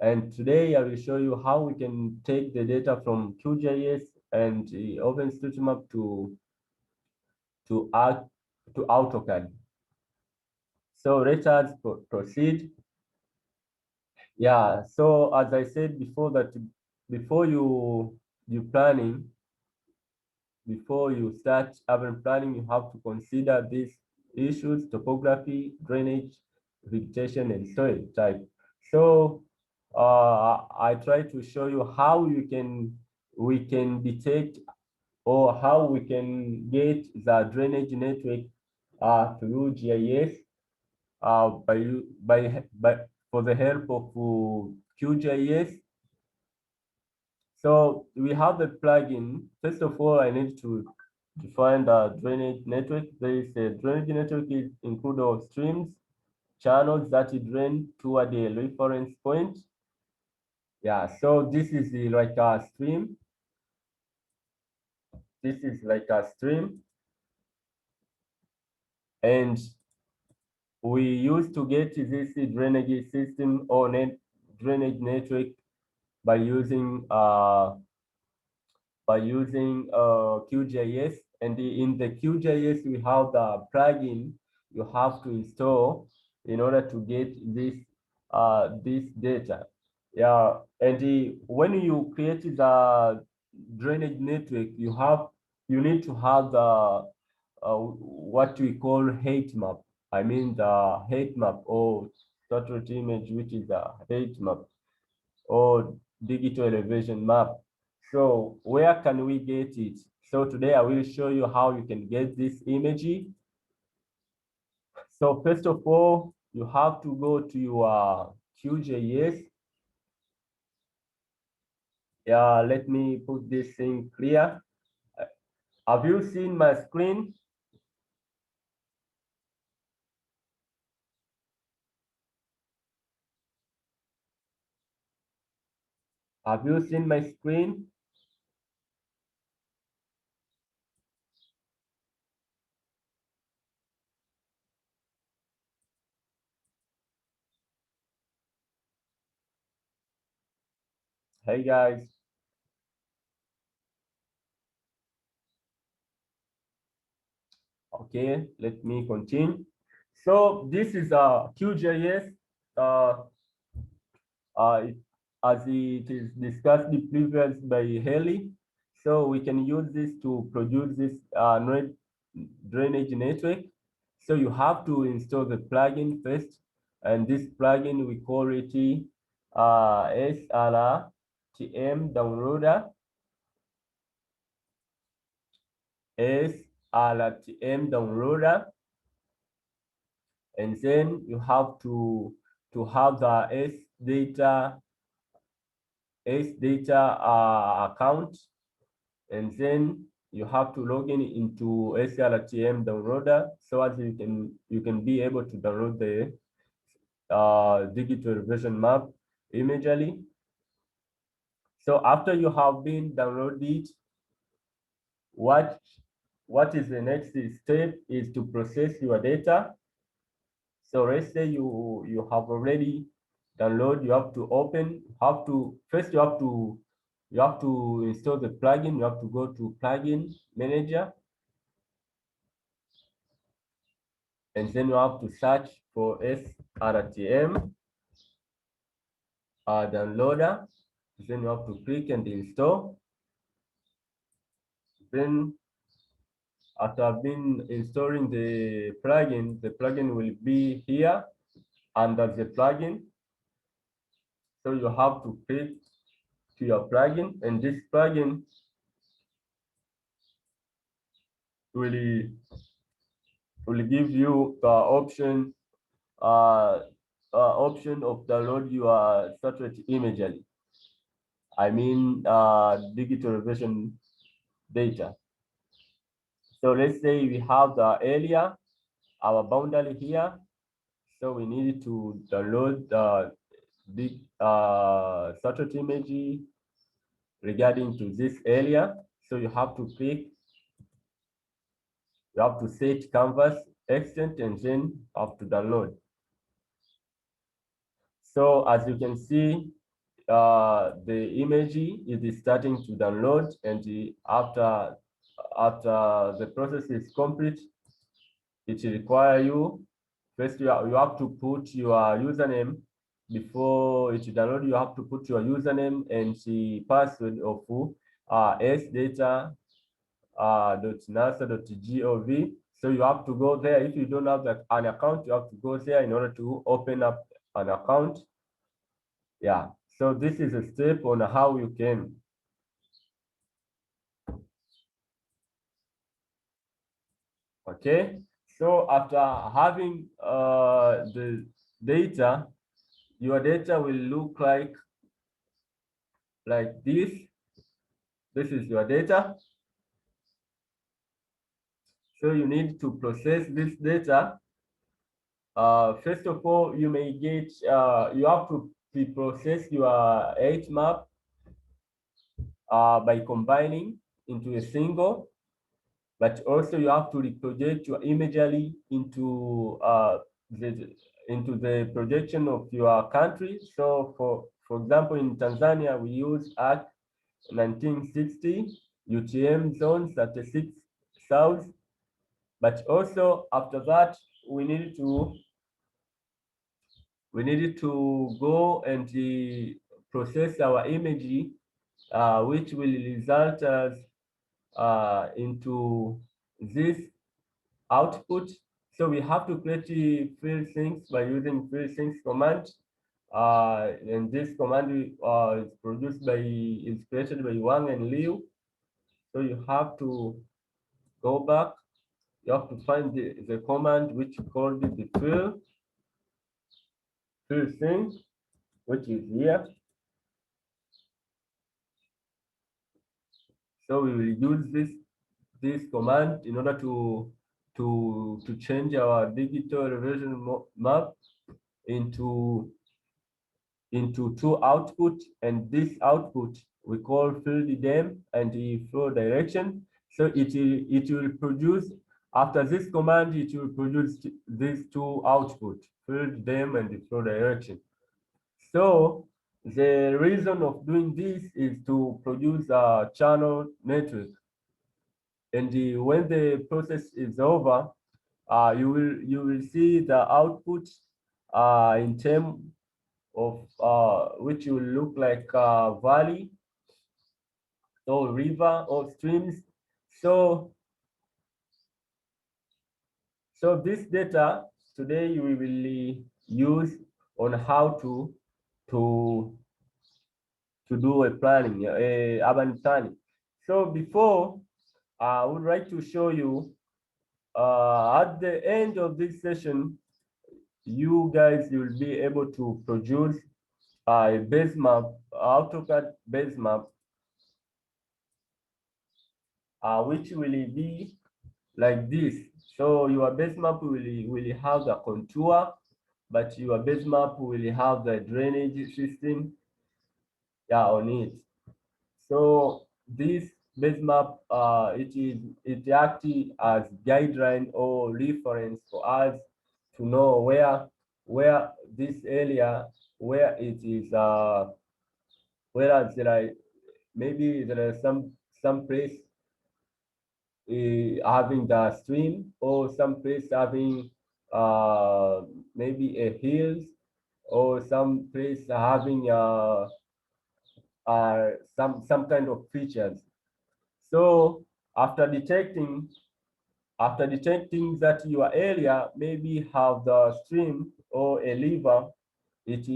And today I will show you how we can take the data from QGIS and OpenStreetMap to AutoCAD. So let us proceed. Yeah. So as I said before, that before you planning, before you start urban planning, you have to consider these issues: topography, drainage, vegetation, and soil type. So I try to show you how we can detect, or how we can get the drainage network through GIS by for the help of QGIS. So we have the plugin. First of all, I need to define the drainage network. There is a drainage network is include of streams, channels that drain toward a reference point. Yeah, so this is like a stream. This is like a stream. And we used to get this drainage system or drainage network by using QGIS. And in the QGIS, we have the plugin you have to install in order to get this data. Yeah, and when you create the drainage network, you need to have the what we call height map. I mean the height map or satellite image, which is a height map or digital elevation map. So where can we get it? So today I will show you how you can get this image. So first of all, you have to go to your QGIS. Yeah, let me put this thing clear. Have you seen my screen? Have you seen my screen? Hey guys. Okay, let me continue. So this is a QGIS. As it is discussed previously by Haley. So we can use this to produce this drainage network. So you have to install the plugin first, and this plugin we call it SRTM downloader. SRTM downloader, and then you have to have the S-Data account, and then you have to log in into SRTM downloader so as you can be able to download the digital elevation map immediately. So after you have been downloaded, what is the next step is to process your data. So let's say you have already download, you have to open, first you have to install the plugin. You have to go to plugin manager, and then you have to search for SRTM downloader. Then you have to click and install. Then after I've been installing the plugin will be here under the plugin. So you have to click to your plugin, and this plugin will give you the option option of download your satellite imagery. I mean digital elevation data. So let's say we have the area, our boundary here. So we need to download the big satellite image regarding to this area. So you have to click, you have to set canvas extent, and then have to download. So as you can see, the image is starting to download, and after the process is complete, it requires you first you have to put your username. Before it download, you have to put your username and the password of sdata.nasa.gov. So you have to go there. If you don't have an account, you have to go there in order to open up an account. Yeah, so this is a step on how you can okay. So after having the data, your data will look like this. This is your data. So you need to process this data. First of all, you may get, you have to pre-process your 8 map by combining into a single, but also you have to reproject your imagery into the projection of your country. So for example, in Tanzania, we use ARC 1960 UTM zone 36 south. But also after that, we needed to go and process our image, which will result as into this output. So we have to create field things by using field things command. And this command is created by Wang and Liu. So you have to go back. You have to find the command which called the field thing, which is here. So we will use this command in order to change our digital elevation map into two output, and this output we call field dem and the flow direction. So it will produce, after this command, it will produce these two output, field dem and the flow direction. So the reason of doing this is to produce a channel network. And when the process is over, you will see the output in terms of which will look like valley or river or streams. So this data today we will use on how to do a planning, urban planning. So before, I would like to show you at the end of this session, you guys will be able to produce a base map, AutoCAD base map, which will be like this. So your base map will have the contour, but your base map will have the drainage system on it. So this base map, it acts as guideline or reference for us to know where this area, where it is, whereas maybe there are some place having the stream, or some place having maybe a hills or some place having some kind of features. So after detecting that your area maybe have the stream or a river, it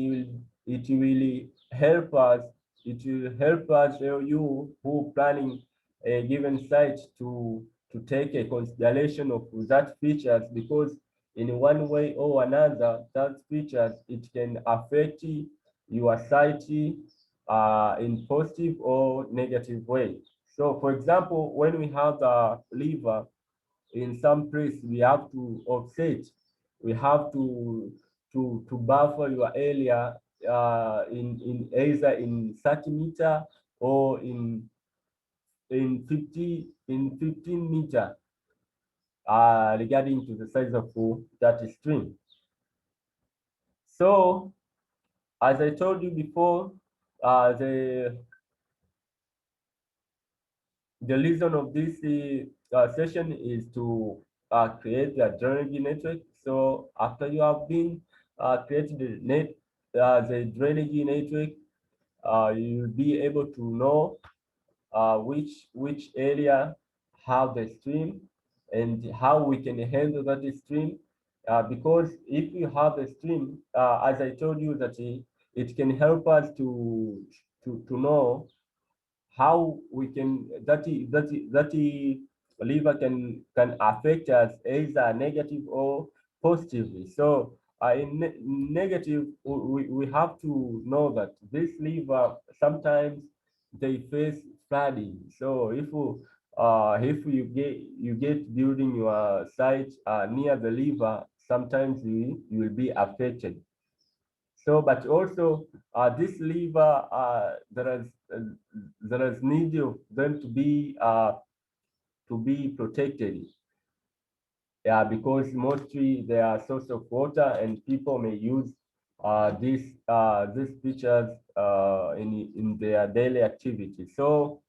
will help us. It will help us, you who planning a given site, to take a consideration of that features, because in one way or another, that features, it can affect your site in positive or negative way. So for example, when we have the river in some place, we have to offset, we have to buffer your area in either in 30 meter or in 15 meter regarding to the size of that stream. So as I told you before, the reason of this session is to create a drainage network. So after you have been created the drainage network, you'll be able to know which area have the stream and how we can handle that stream. Because if you have a stream, as I told you, that it can help us to know how we can that liver can affect us either negative or positively. So in negative, we have to know that this liver sometimes they face flooding. So if you get building your site near the liver, sometimes you will be affected. So, but also this liver, there is need of them to be protected. Yeah, because mostly they are source of water, and people may use these features in their daily activity. So,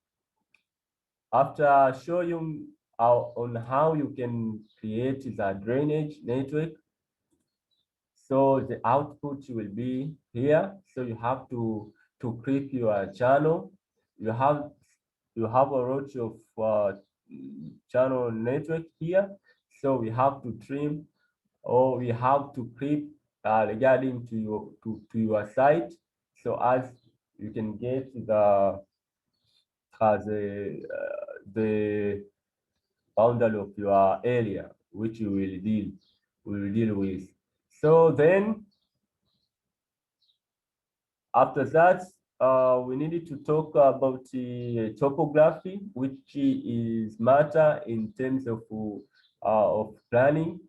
after showing on how you can create the drainage network, so the output will be here. So you have to create your channel. You have a lot of channel network here. So we have to trim, or we have to creep regarding to your site, so as you can get the boundary of your area, which you will deal with. So then after that, we needed to talk about topography, which is matter in terms of planning,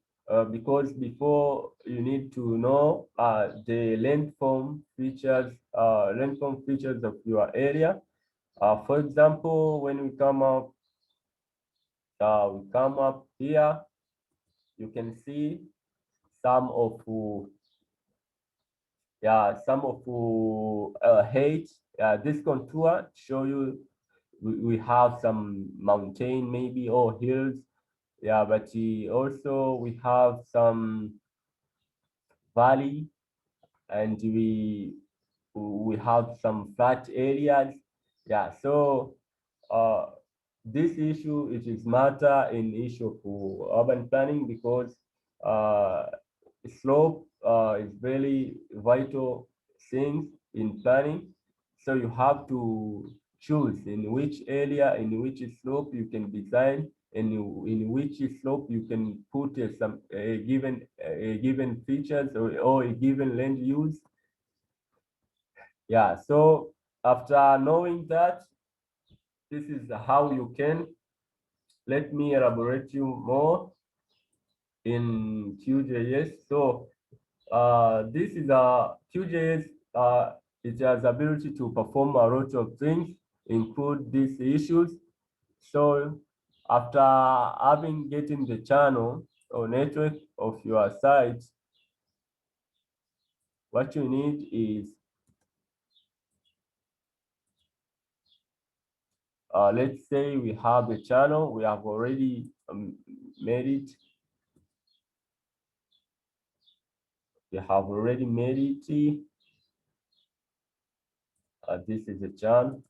because before you need to know the landform features of your area. For example, when we come up here, you can see some of height. This contour show you we have some mountain maybe or hills. Yeah, but also we have some valley, and we have some flat areas. Yeah, so this issue, it is matter in issue for urban planning, because slope is very vital thing in planning. So you have to choose in which area, in which slope you can design, and in which slope you can put some given features, or a given land use. Yeah, so after knowing that, this is how you can, let me elaborate you more in QGIS. So this is a QGIS. It has ability to perform a lot of things, include these issues. So after getting the channel or network of your site, what you need is, let's say we have a channel, we have already made it. You have already made it. This is a channel.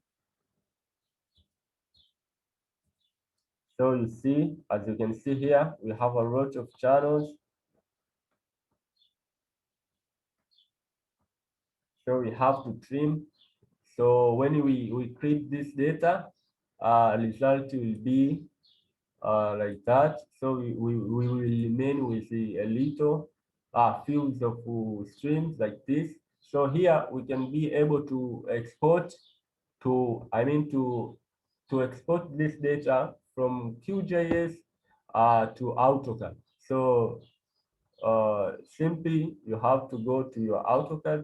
So you see, as you can see here, we have a lot of channels. So we have to trim. So when we create this data, result will be like that. So we will remain with a little fields of streams like this. So here we can be able to export to export this data from QGIS to AutoCAD. So simply you have to go to your AutoCAD.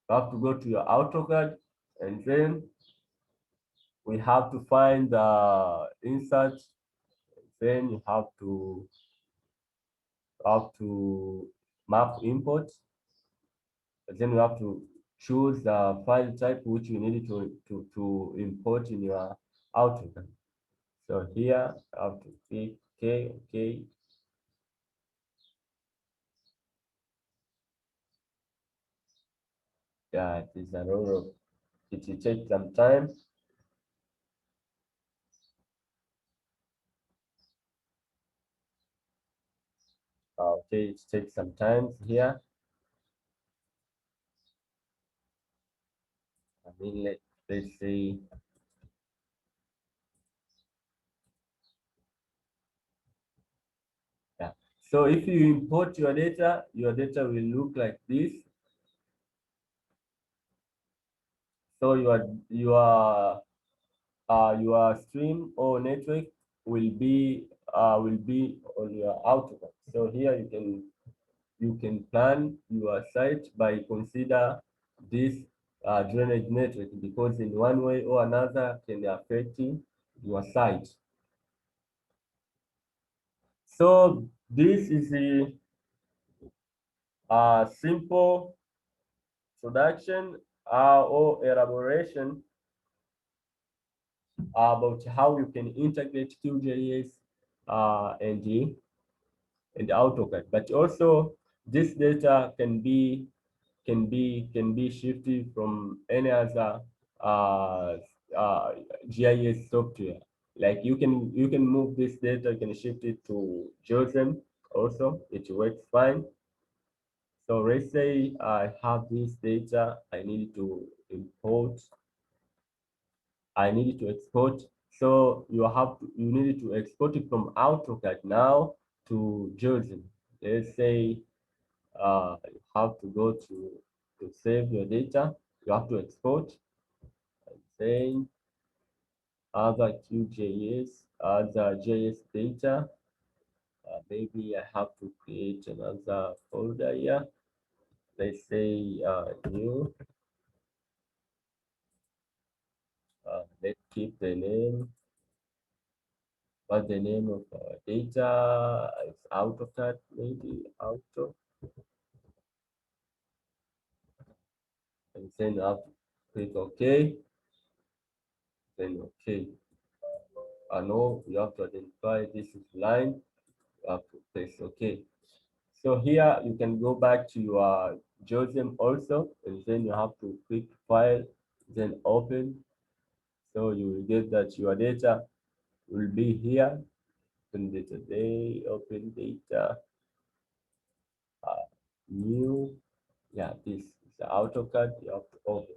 You have to go to your AutoCAD, and then we have to find the insert. Then you have to map import. And then you have to choose the file type which you need to import in your AutoCAD. So here I have to click OK. Yeah, it is a lot of, it will take some time. Okay, it takes some time here. I mean, let's say yeah. So if you import your data will look like this. So your stream or network will be on your AutoCAD. So here you can plan your site by consider this drainage network, because in one way or another can affect your site. So this is the simple introduction or elaboration about how you can integrate QGIS and AutoCAD. But also this data can be shifted from any other uh, uh, GIS software. Like you can move this data, you can shift it to JOSM also, it works fine. So let's say I have this data, I need to import, I need to export. So you need to export it from AutoCAD now to JOSM. Let's say you have to go to save your data, you have to export, and then other QGIS, other JS data. Maybe I have to create another folder here. Let's say new. Let's keep the name. What's the name of data? It's AutoCAD, maybe auto. And then I have to click OK. Then OK. I know you have to identify this is line. You have to press OK. So here you can go back to your JOSM also, and then you have to click File, then Open. So you will get that your data will be here. OpenDataDay, Open Data, New. Yeah, this is the AutoCAD. You have to open.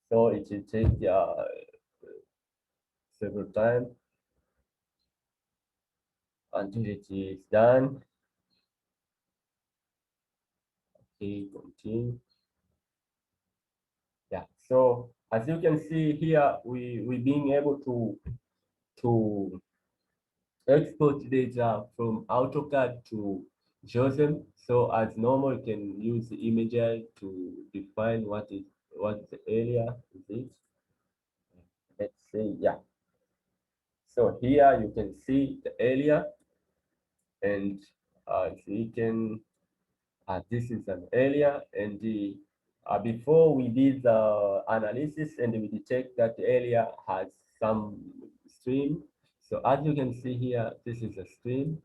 So it will take several times until it is done. Okay, continue. Yeah, so as you can see here, we being able to export data from AutoCAD to JOSM. So as normal, you can use the imager to define what the area is it. Let's say, yeah. So here you can see the area, and so you can this is an area, and the before we did the analysis and we detect that the area has some stream. So as you can see here, this is a stream.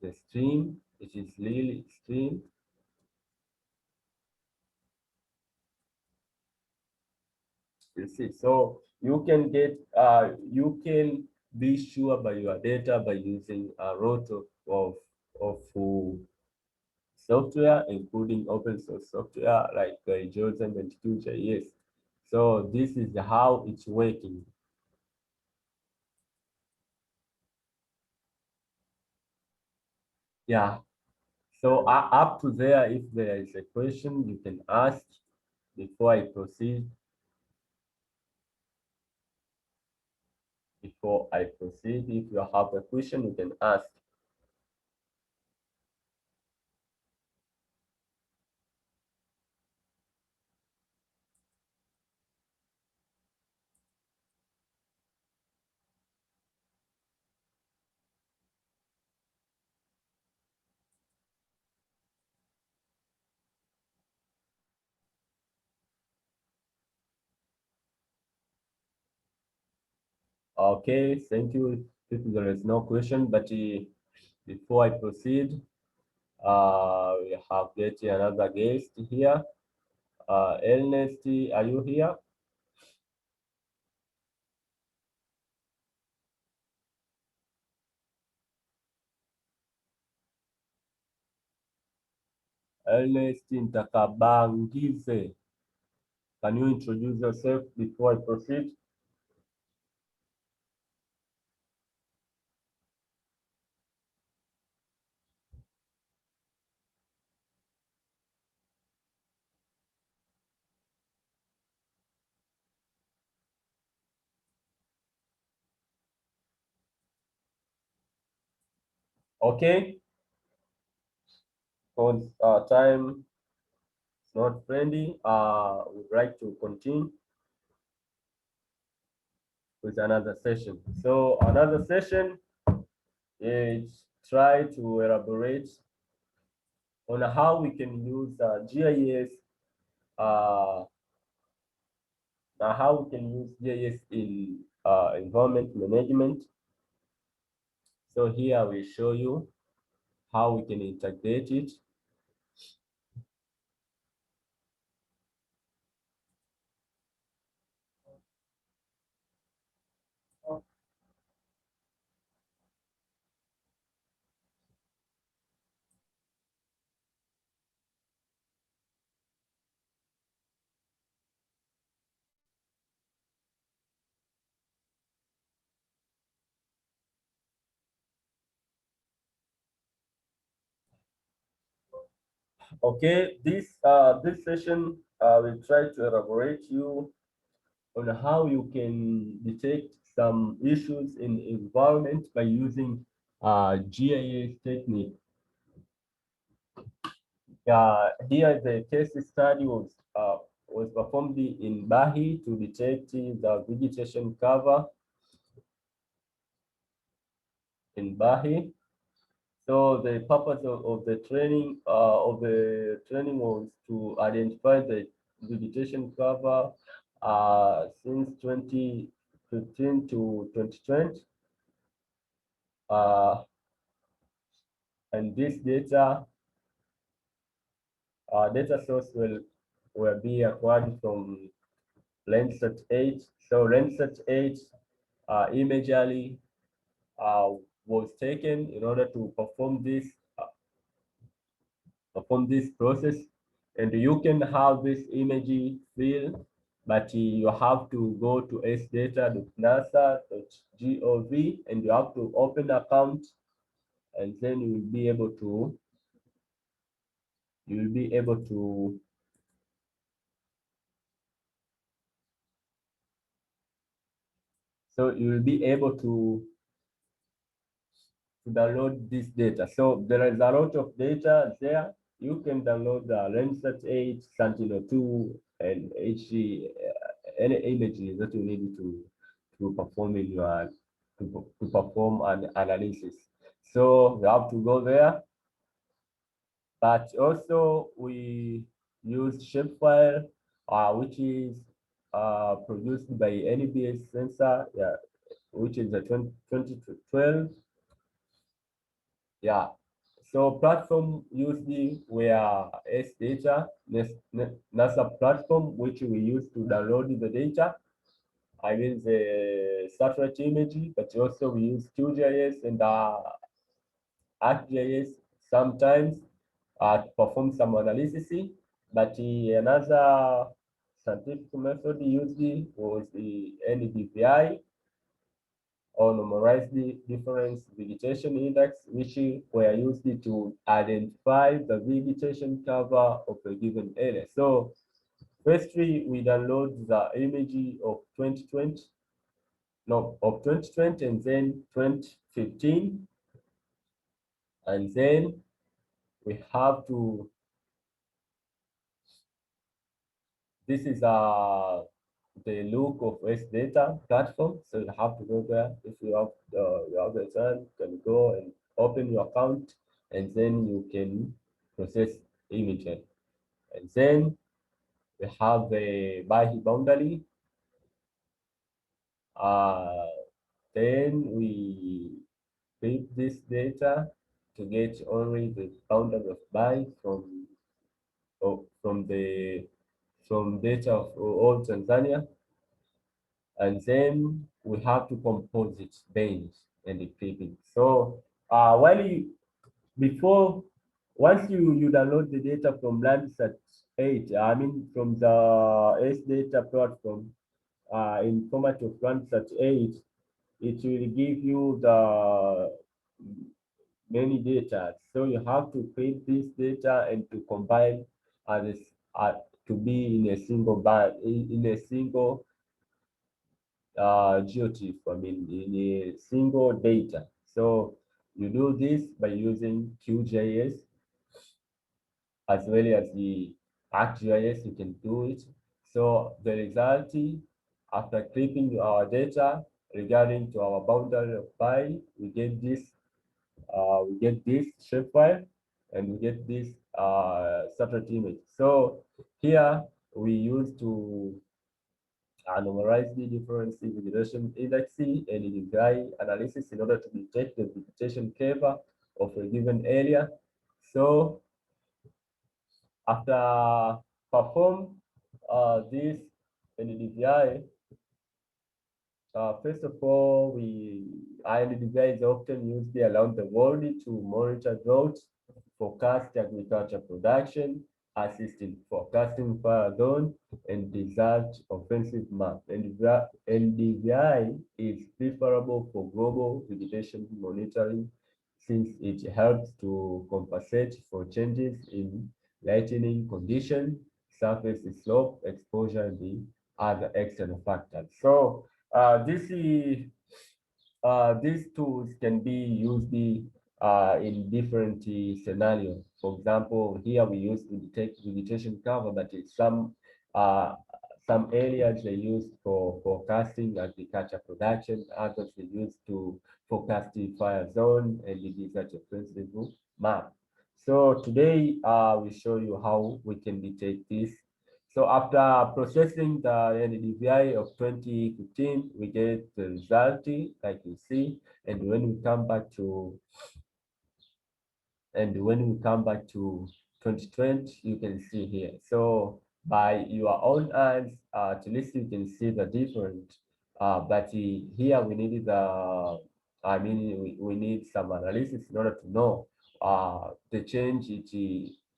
The stream, it is really stream. You see, so you can get, you can be sure by your data by using a lot of software, including open source software like JOSM and Qgis. So this is how it's working. Yeah. So up to there, if there is a question, you can ask before I proceed. Before I proceed, if you have a question, you can ask. Okay, thank you. If there is no question, but before I proceed, we have get another guest here. Ernest, are you here? Ernest Ntakabangize. Can you introduce yourself before I proceed? Okay. Because time is not friendly, we'd like to continue with another session. So another session is try to elaborate on how we can use GIS, how we can use GIS in environment management. So here we show you how we can integrate it. Okay, this session will try to elaborate you on how you can detect some issues in environment by using GIS technique. Here the case study was performed in Bahi to detect the vegetation cover in Bahi. So the purpose of the training was to identify the vegetation cover since 2015 to 2020. And this data source will be acquired from Landsat 8. So Landsat 8 imagery was taken in order to perform this process, and you can have this image field, but you have to go to sdata.nasa.gov and you have to open account, and then you will be able to download this data. So there is a lot of data there. You can download the Landsat 8, Sentinel-2, and HG, any images that you need to perform in your to perform an analysis. So we have to go there. But also we use shapefile, which is produced by NBS sensor, yeah, which is the 2012. Yeah. So platform used were SData, NASA platform, which we use to download the data. I mean the satellite image, but also we use QGIS and ArcGIS sometimes to perform some analysis. But another scientific method used was the NDVI, or normalized difference vegetation index, which were used to identify the vegetation cover of a given area. So firstly, we download the image of 2020, no, of 2020 and then 2015. And then we have to, this is the look of SData platform. So you have to go there. If you have the time, you can go and open your account, and then you can process images. And then we have the Bahi boundary. Then we clip this data to get only the boundary of Bahi from data of all Tanzania. And then we have to compose it, bench and the clipping. So once you download the data from Landsat 8, I mean from the S data platform in format of Landsat 8, it will give you the many data. So you have to create this data and to combine this to be in a single geotiff, I mean, in a single data. So you do this by using QGIS as well as the ArcGIS, you can do it. So the result, after clipping our data regarding to our boundary of pi, we get this shapefile, and we get this satellite image. So here we use to normalize the difference in vegetation index and the analysis in order to detect the vegetation cover of a given area. So after perform this NDVI, first of all, IRDP is often used around the world to monitor drought, forecast agriculture production, assist in forecasting fire zone, and desert offensive map. NDVI is preferable for global vegetation monitoring since it helps to compensate for changes in lightning condition, surface slope, exposure, and the other external factors. So these tools can be used in different scenarios. For example, here we use to detect vegetation cover, but some areas they use for forecasting agriculture production, others they use to forecast the fire zone and the desert offensive map. So today we show you how we can detect this. So after processing the NDVI of 2015, we get the result like you see. And when we come back to 2020, you can see here. So by your own eyes, at least you can see the difference. But here we need we need some analysis in order to know the change it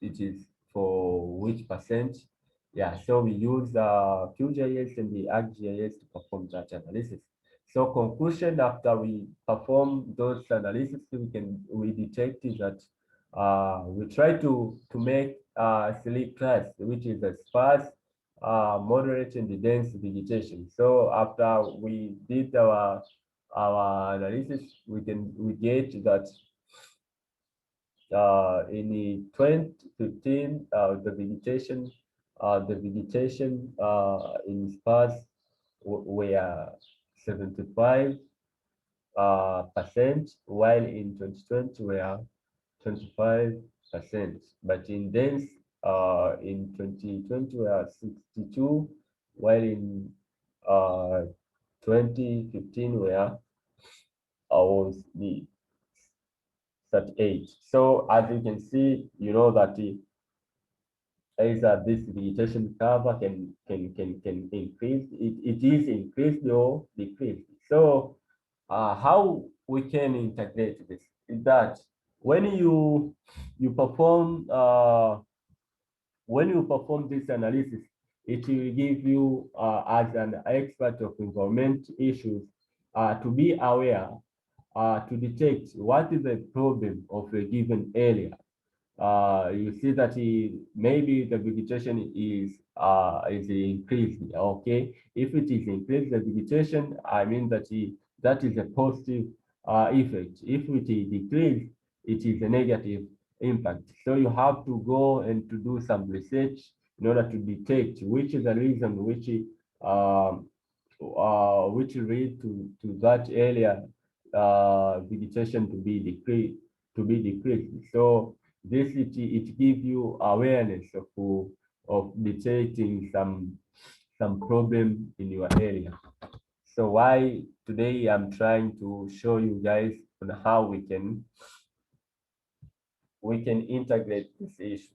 is for which percent. Yeah, so we use QGIS and the ArcGIS to perform that analysis. So conclusion, after we perform those analysis, we detect that we try to make 3 class, which is a sparse, moderate, and dense vegetation. So after we did our analysis, we get that in 2015 the vegetation in sparse were 75%, while in 2020 we are 25%. But in dense In 2020 we are 62, while in 2015 where I was the 38. So as you can see, you know that either this vegetation cover can increase. It is increased or decreased. So how we can integrate this is that when you perform this analysis, it will give you as an expert of environment issues to be aware to detect what is the problem of a given area. You see that maybe the vegetation is increased. Okay, if it is increased, the vegetation, I mean that that is a positive effect. If it is decreased, it is a negative impact. So you have to go and to do some research in order to detect which is the reason which lead to that area vegetation to be decreased. So this it gives you awareness of detecting some problem in your area. So why today I'm trying to show you guys on how we can integrate this issue.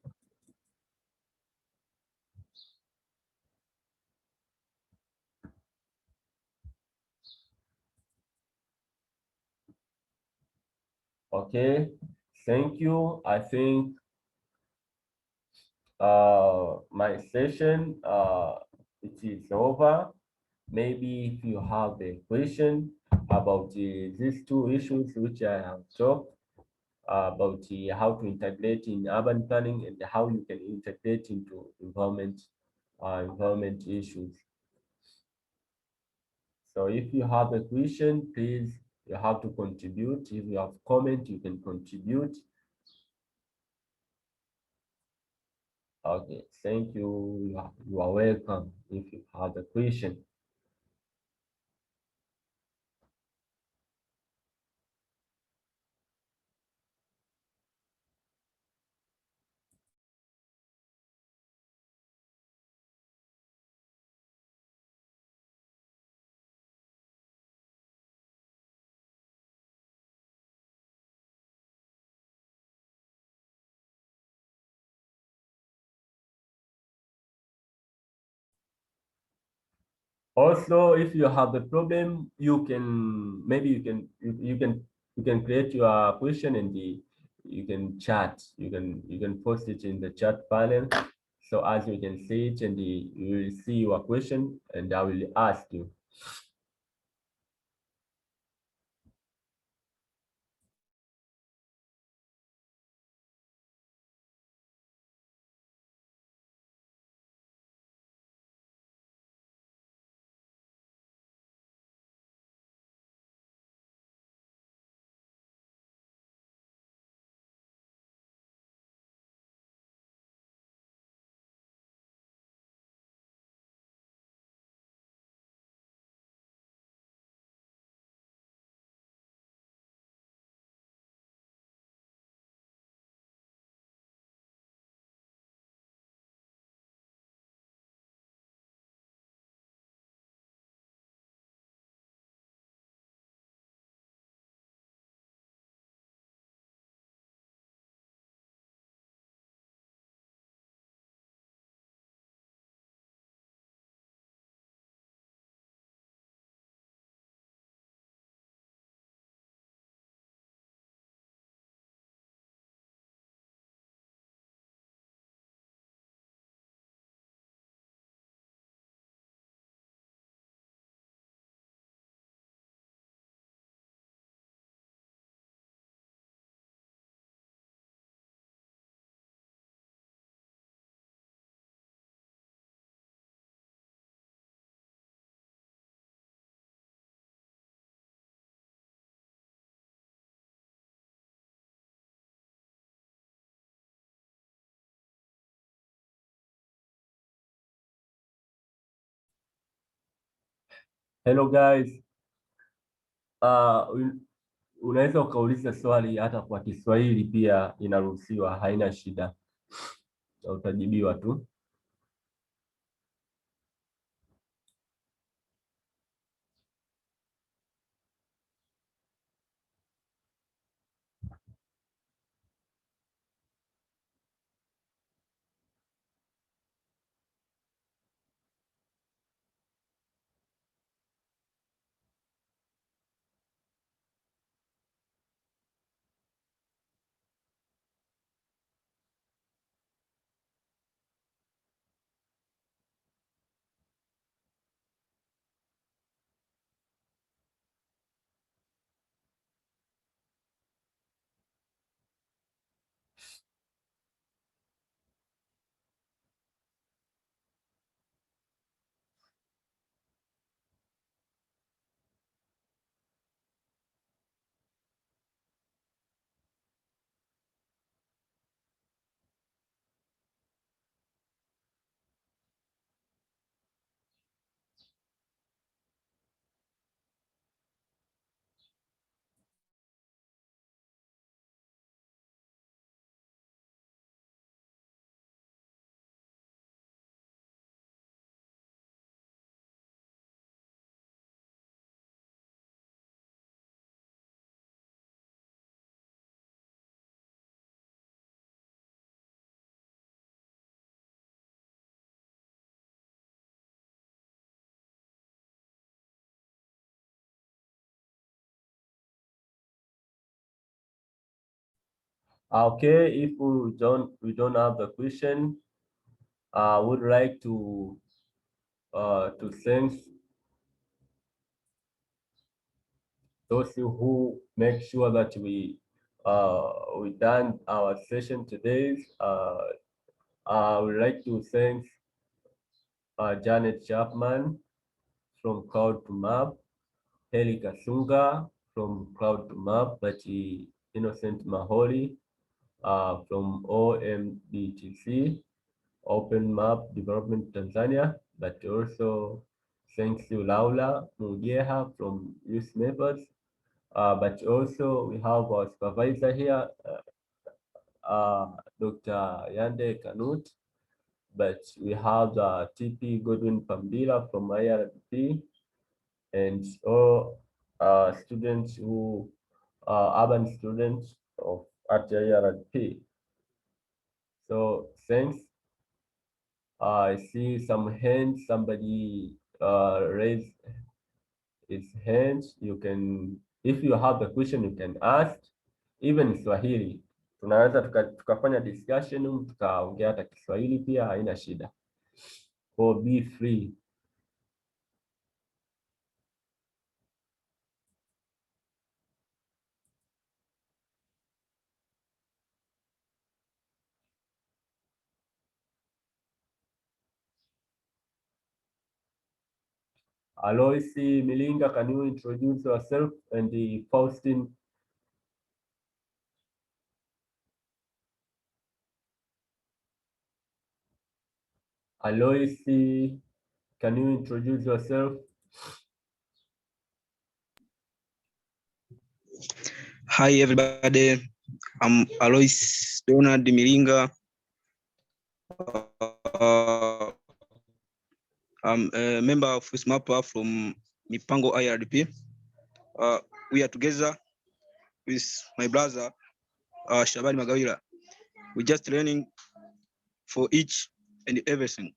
Okay, thank you. I think my session it is over. Maybe if you have a question about these two issues which I have talked about how to integrate in urban planning and how you can integrate into environment issues. So if you have a question, please, you have to contribute. If you have comment, you can contribute. Okay, thank you. You are welcome if you have a question. Also, if you have a problem, you can maybe you can create your question and you can chat. You can post it in the chat panel. So as you can see it and you will see your question and I will ask you. Hello guys. Unaweza ukauliza swali hata kwa Kiswahili pia inaruhusiwa, haina shida. na utajibiwa tu. Okay, if we don't have the question, I would like to thank those who make sure that we done our session today. I would like to thank Janet Chapman from Cloud to Map, Heli Kasunga from Cloud to Map, but Innocent Maholi from OMDTC, Open Map Development Tanzania, but also thanks to Laula Mujeha from Youth Members. But also we have our supervisor here, Dr. Yande Kanut, but we have TP Godwin Pambila from IRDP, and all students who are urban students at IRDP. So thanks. I see some hands, somebody raised his hand. You can, if you have a question, you can ask, even Swahili. Tunaweza tukafanya discussion, tukaongea hata Kiswahili pia, haina shida. So be free. Aloisi Milinga, can you introduce yourself, and the Faustin? Aloisi, can you introduce yourself? Hi everybody, I'm Alois Donald Milinga. I'm a member of SMAPA from Mipango IRDP. We are together with my brother, Shabani Magawira. We're just learning for each and everything.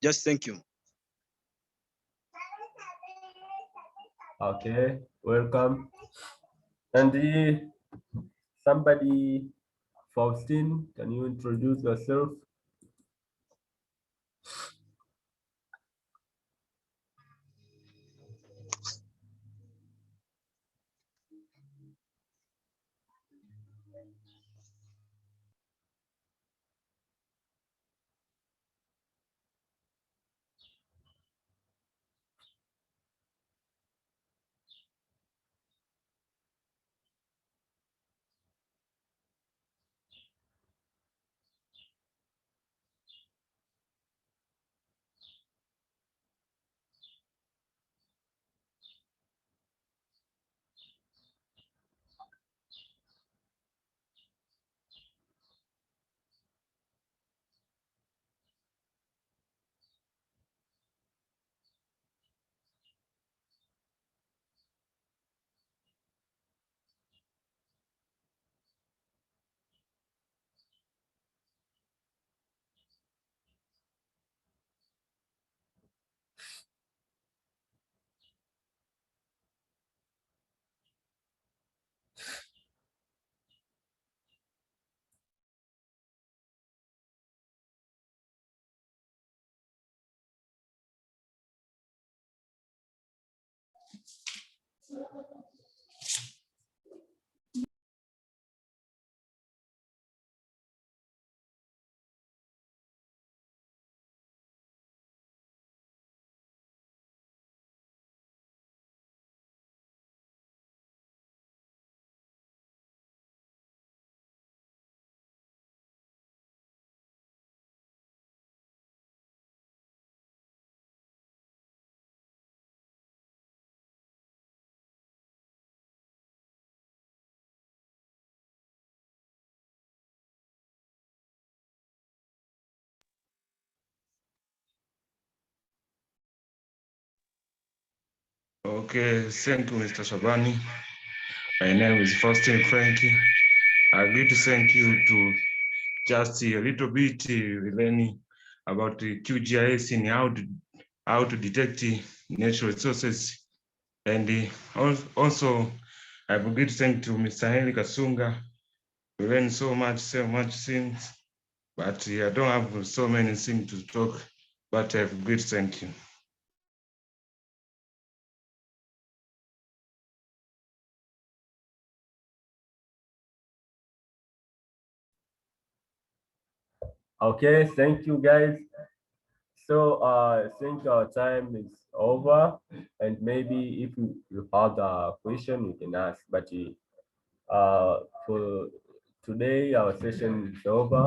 Just thank you. Okay, welcome. And somebody, Faustin, can you introduce yourself? Okay, thank you, Mr. Shabani. My name is Faustin Frankie. I agree to thank you to just a little bit learning about the QGIS and how to detect natural resources. And also, I agree to thank to Mr. Henry Kasunga. We learned so much things, but I don't have so many things to talk, but I have a great thank you. Okay, thank you guys. So I think our time is over, and maybe if you have a question, you can ask. But for today, our session is over.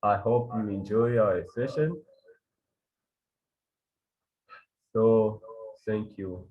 I hope you enjoy our session. So thank you.